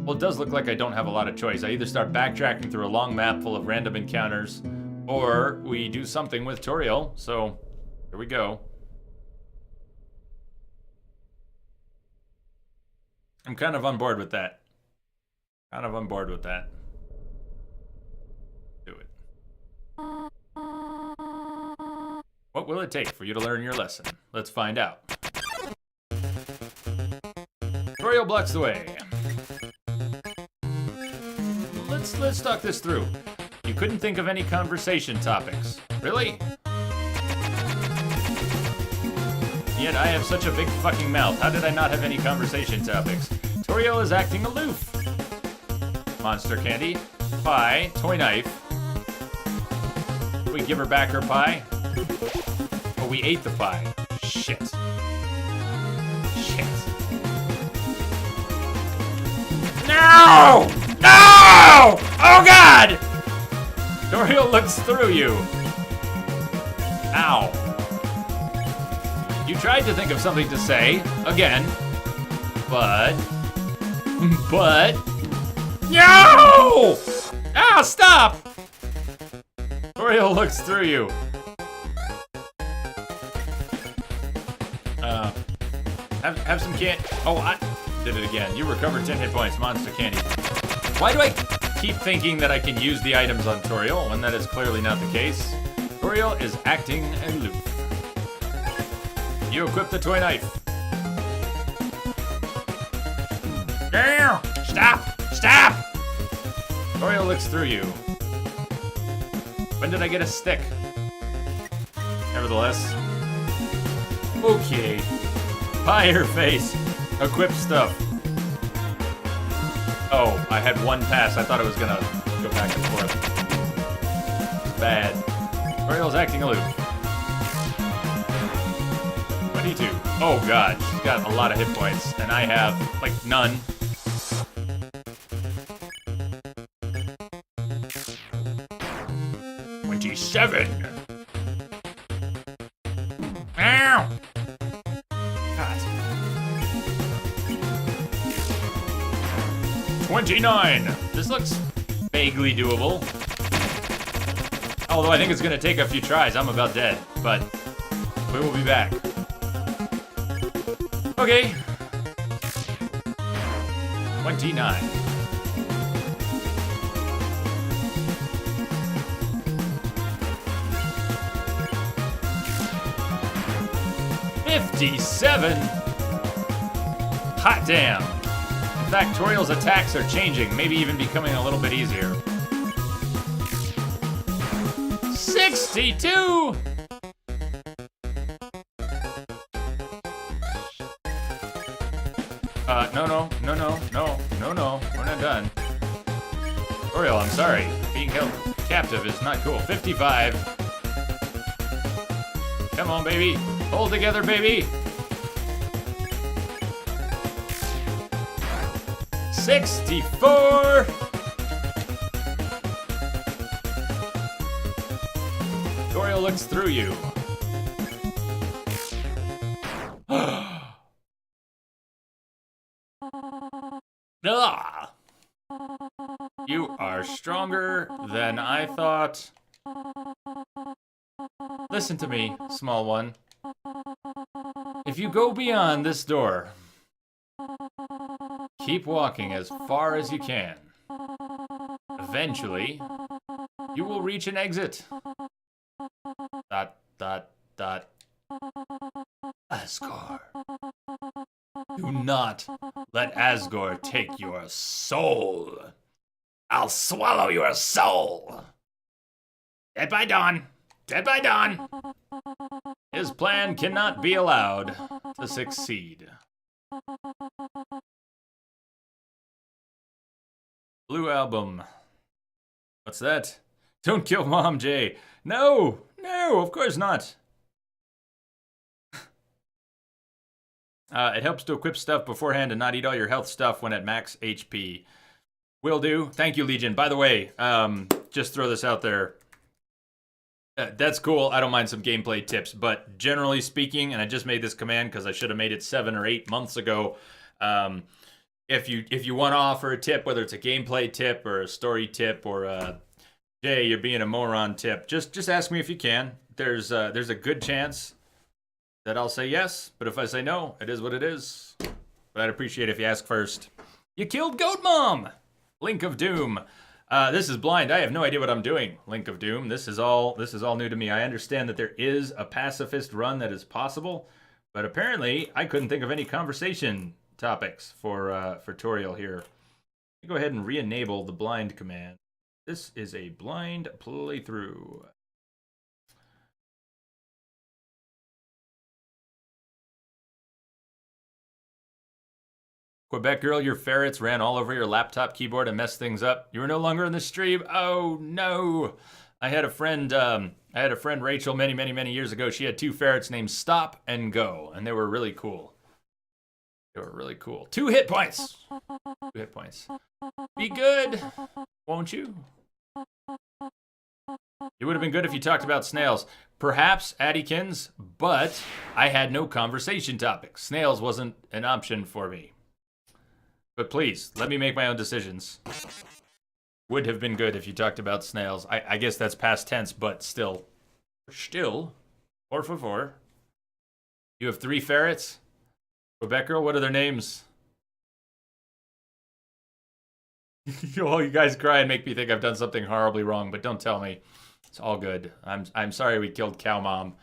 Well, it does look like I don't have a lot of choice. I either start backtracking through a long map full of random encounters, or we do something with Toriel. So, here we go. I'm kind of on board with that. Kind of on board with that. Do it. What will it take for you to learn your lesson? Let's find out. Toriel blocks the way. Let's talk this through. You couldn't think of any conversation topics. Really? Yet I have such a big fucking mouth. How did I not have any conversation topics? Toriel is acting aloof. Monster candy, pie, toy knife. We give her back her pie. Oh, we ate the pie. Shit. Shit. No! No! Oh God! Toriel looks through you. Ow. You tried to think of something to say, again, but... No! Ah, stop! Toriel looks through you. Have some candy. Oh, I did it again. You recovered 10 hit points, monster candy. Why do I keep thinking that I can use the items on Toriel when that is clearly not the case? Toriel is acting aloof. You equip the toy knife. Damn! Stop! Stop! Toriel looks through you. When did I get a stick? Nevertheless. Okay. Pie her face. Equip stuff. Oh, I had one pass. I thought it was gonna go back and forth. Bad. Toriel's acting aloof. 22. Oh god, she's got a lot of hit points, and I have, like, none. Seven. Ow! God. 29. This looks vaguely doable. Although I think it's gonna take a few tries. I'm about dead, but we will be back. Okay. 29. $57? Hot damn. In fact, Toriel's attacks are changing, maybe even becoming a little bit easier. 62! No, we're not done. Toriel, I'm sorry. Being held captive is not cool. 55. Come on, baby. Hold together, baby. 64. Toriel looks through you. Ah! You are stronger than I thought. Listen to me, small one. If you go beyond this door, keep walking as far as you can. Eventually, you will reach an exit. Dot, dot, dot. Asgore. Do not let Asgore take your soul. I'll swallow your soul. Dead by dawn. Dead by dawn. His plan cannot be allowed to succeed. Blue Album. What's that? Don't kill Mom, Jay. No, no, of course not. It helps to equip stuff beforehand and not eat all your health stuff when at max HP. Will do. Thank you, Legion. By the way, just throw this out there. That's cool. I don't mind some gameplay tips, but generally speaking, and I just made this command because I should have made it 7 or 8 months ago. If you want to offer a tip, whether it's a gameplay tip or a story tip or a Jay, you're being a moron tip, just ask me if you can. There's a good chance that I'll say yes, but if I say no, it is what it is. But I'd appreciate it if you ask first. You killed Goat Mom! Link of Doom. This is blind. I have no idea what I'm doing. Link of Doom. This is all new to me. I understand that there is a pacifist run that is possible, but apparently I couldn't think of any conversation topics for Toriel here. Go ahead and re-enable the blind command. This is a blind playthrough. Quebec girl, your ferrets ran all over your laptop keyboard and messed things up. You were no longer in the stream. Oh no! I had a friend Rachel many years ago. She had 2 ferrets named Stop and Go, and they were really cool. They were really cool. 2 hit points. 2 hit points. Be good, won't you? It would have been good if you talked about snails. Perhaps, Addykins, but I had no conversation topic. Snails wasn't an option for me. But please, let me make my own decisions. Would have been good if you talked about snails. I guess that's past tense, but still. Still. Por favor. You have 3 ferrets? Quebec girl, what are their names? Oh, you guys cry and make me think I've done something horribly wrong, but don't tell me. It's all good. I'm sorry we killed Cow Mom.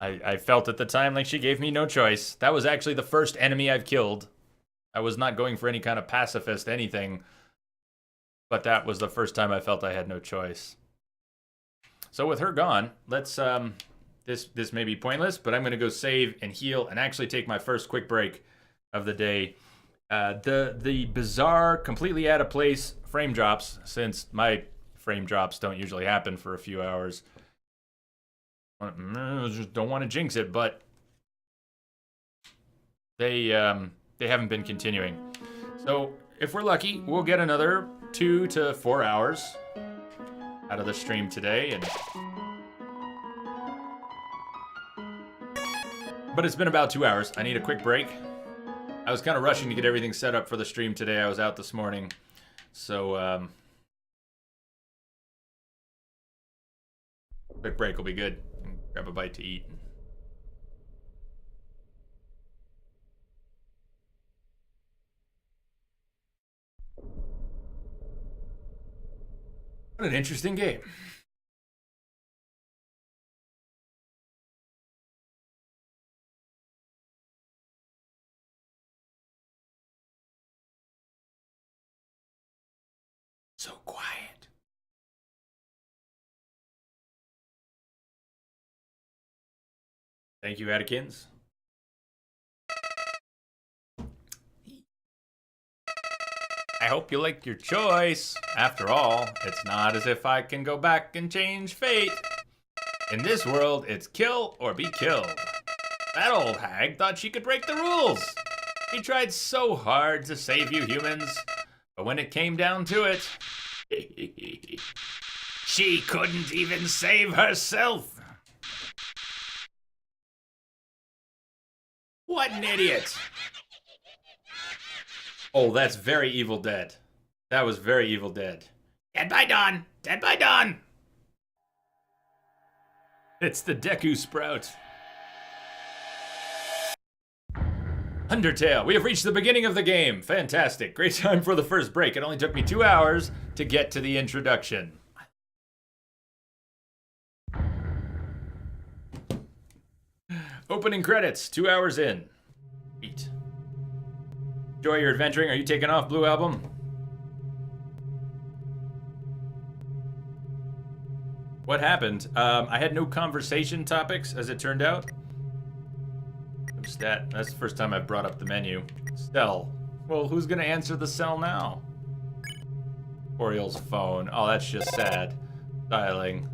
I felt at the time like she gave me no choice. That was actually the first enemy I've killed. I was not going for any kind of pacifist anything, but that was the first time I felt I had no choice. So with her gone, let's this may be pointless, but I'm gonna go save and heal and actually take my first quick break of the day. The bizarre, completely out of place frame drops, since my frame drops don't usually happen for a few hours. Just don't want to jinx it, but they haven't been continuing. So if we're lucky, we'll get another 2 to 4 hours out of the stream today. But it's been about 2 hours. I need a quick break. I was kind of rushing to get everything set up for the stream today. I was out this morning. So, quick break will be good. Grab a bite to eat. What an interesting game. So quiet. Thank you, Addykins. I hope you like your choice. After all, it's not as if I can go back and change fate. In this world, it's kill or be killed. That old hag thought she could break the rules. She tried so hard to save you humans, but when it came down to it, she couldn't even save herself. What an idiot. Oh, that's very Evil Dead. That was very Evil Dead. Dead by dawn! Dead by dawn! It's the Deku Sprout. Undertale. We have reached the beginning of the game. Fantastic. Great time for the first break. It only took me 2 hours to get to the introduction. Opening credits. 2 hours in. Eat. Enjoy your adventuring. Are you taking off, Blue Album? What happened? I had no conversation topics, as it turned out. Stat. That's the first time I've brought up the menu. Cell. Well, who's gonna answer the cell now? Oriel's phone. Oh, that's just sad. Dialing.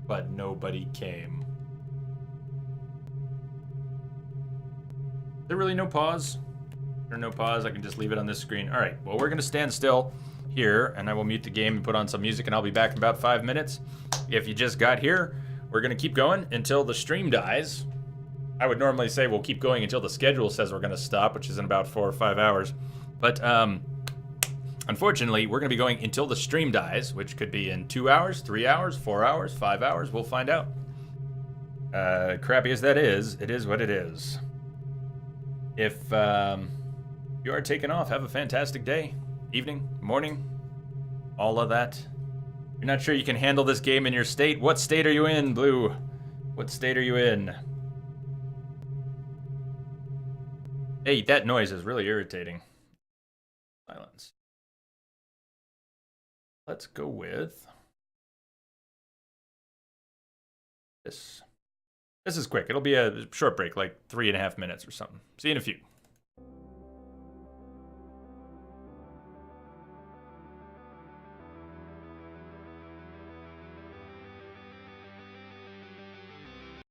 But nobody came. Is there really no pause? Or no pause? I can just leave it on this screen. Alright, well, we're gonna stand still here, and I will mute the game and put on some music, and I'll be back in about 5 minutes. If you just got here, we're gonna keep going until the stream dies. I would normally say we'll keep going until the schedule says we're gonna stop, which is in about 4 or 5 hours. But unfortunately, we're gonna be going until the stream dies, which could be in 2 hours, 3 hours, 4 hours, 5 hours. We'll find out. Crappy as that is, it is what it is. If you are taking off, have a fantastic day, evening, morning, all of that. You're not sure you can handle this game in your state? What state are you in, Blue? What state are you in? Hey, that noise is really irritating. Silence. Let's go with this. This is quick. It'll be a short break, like 3.5 minutes or something. See you in a few.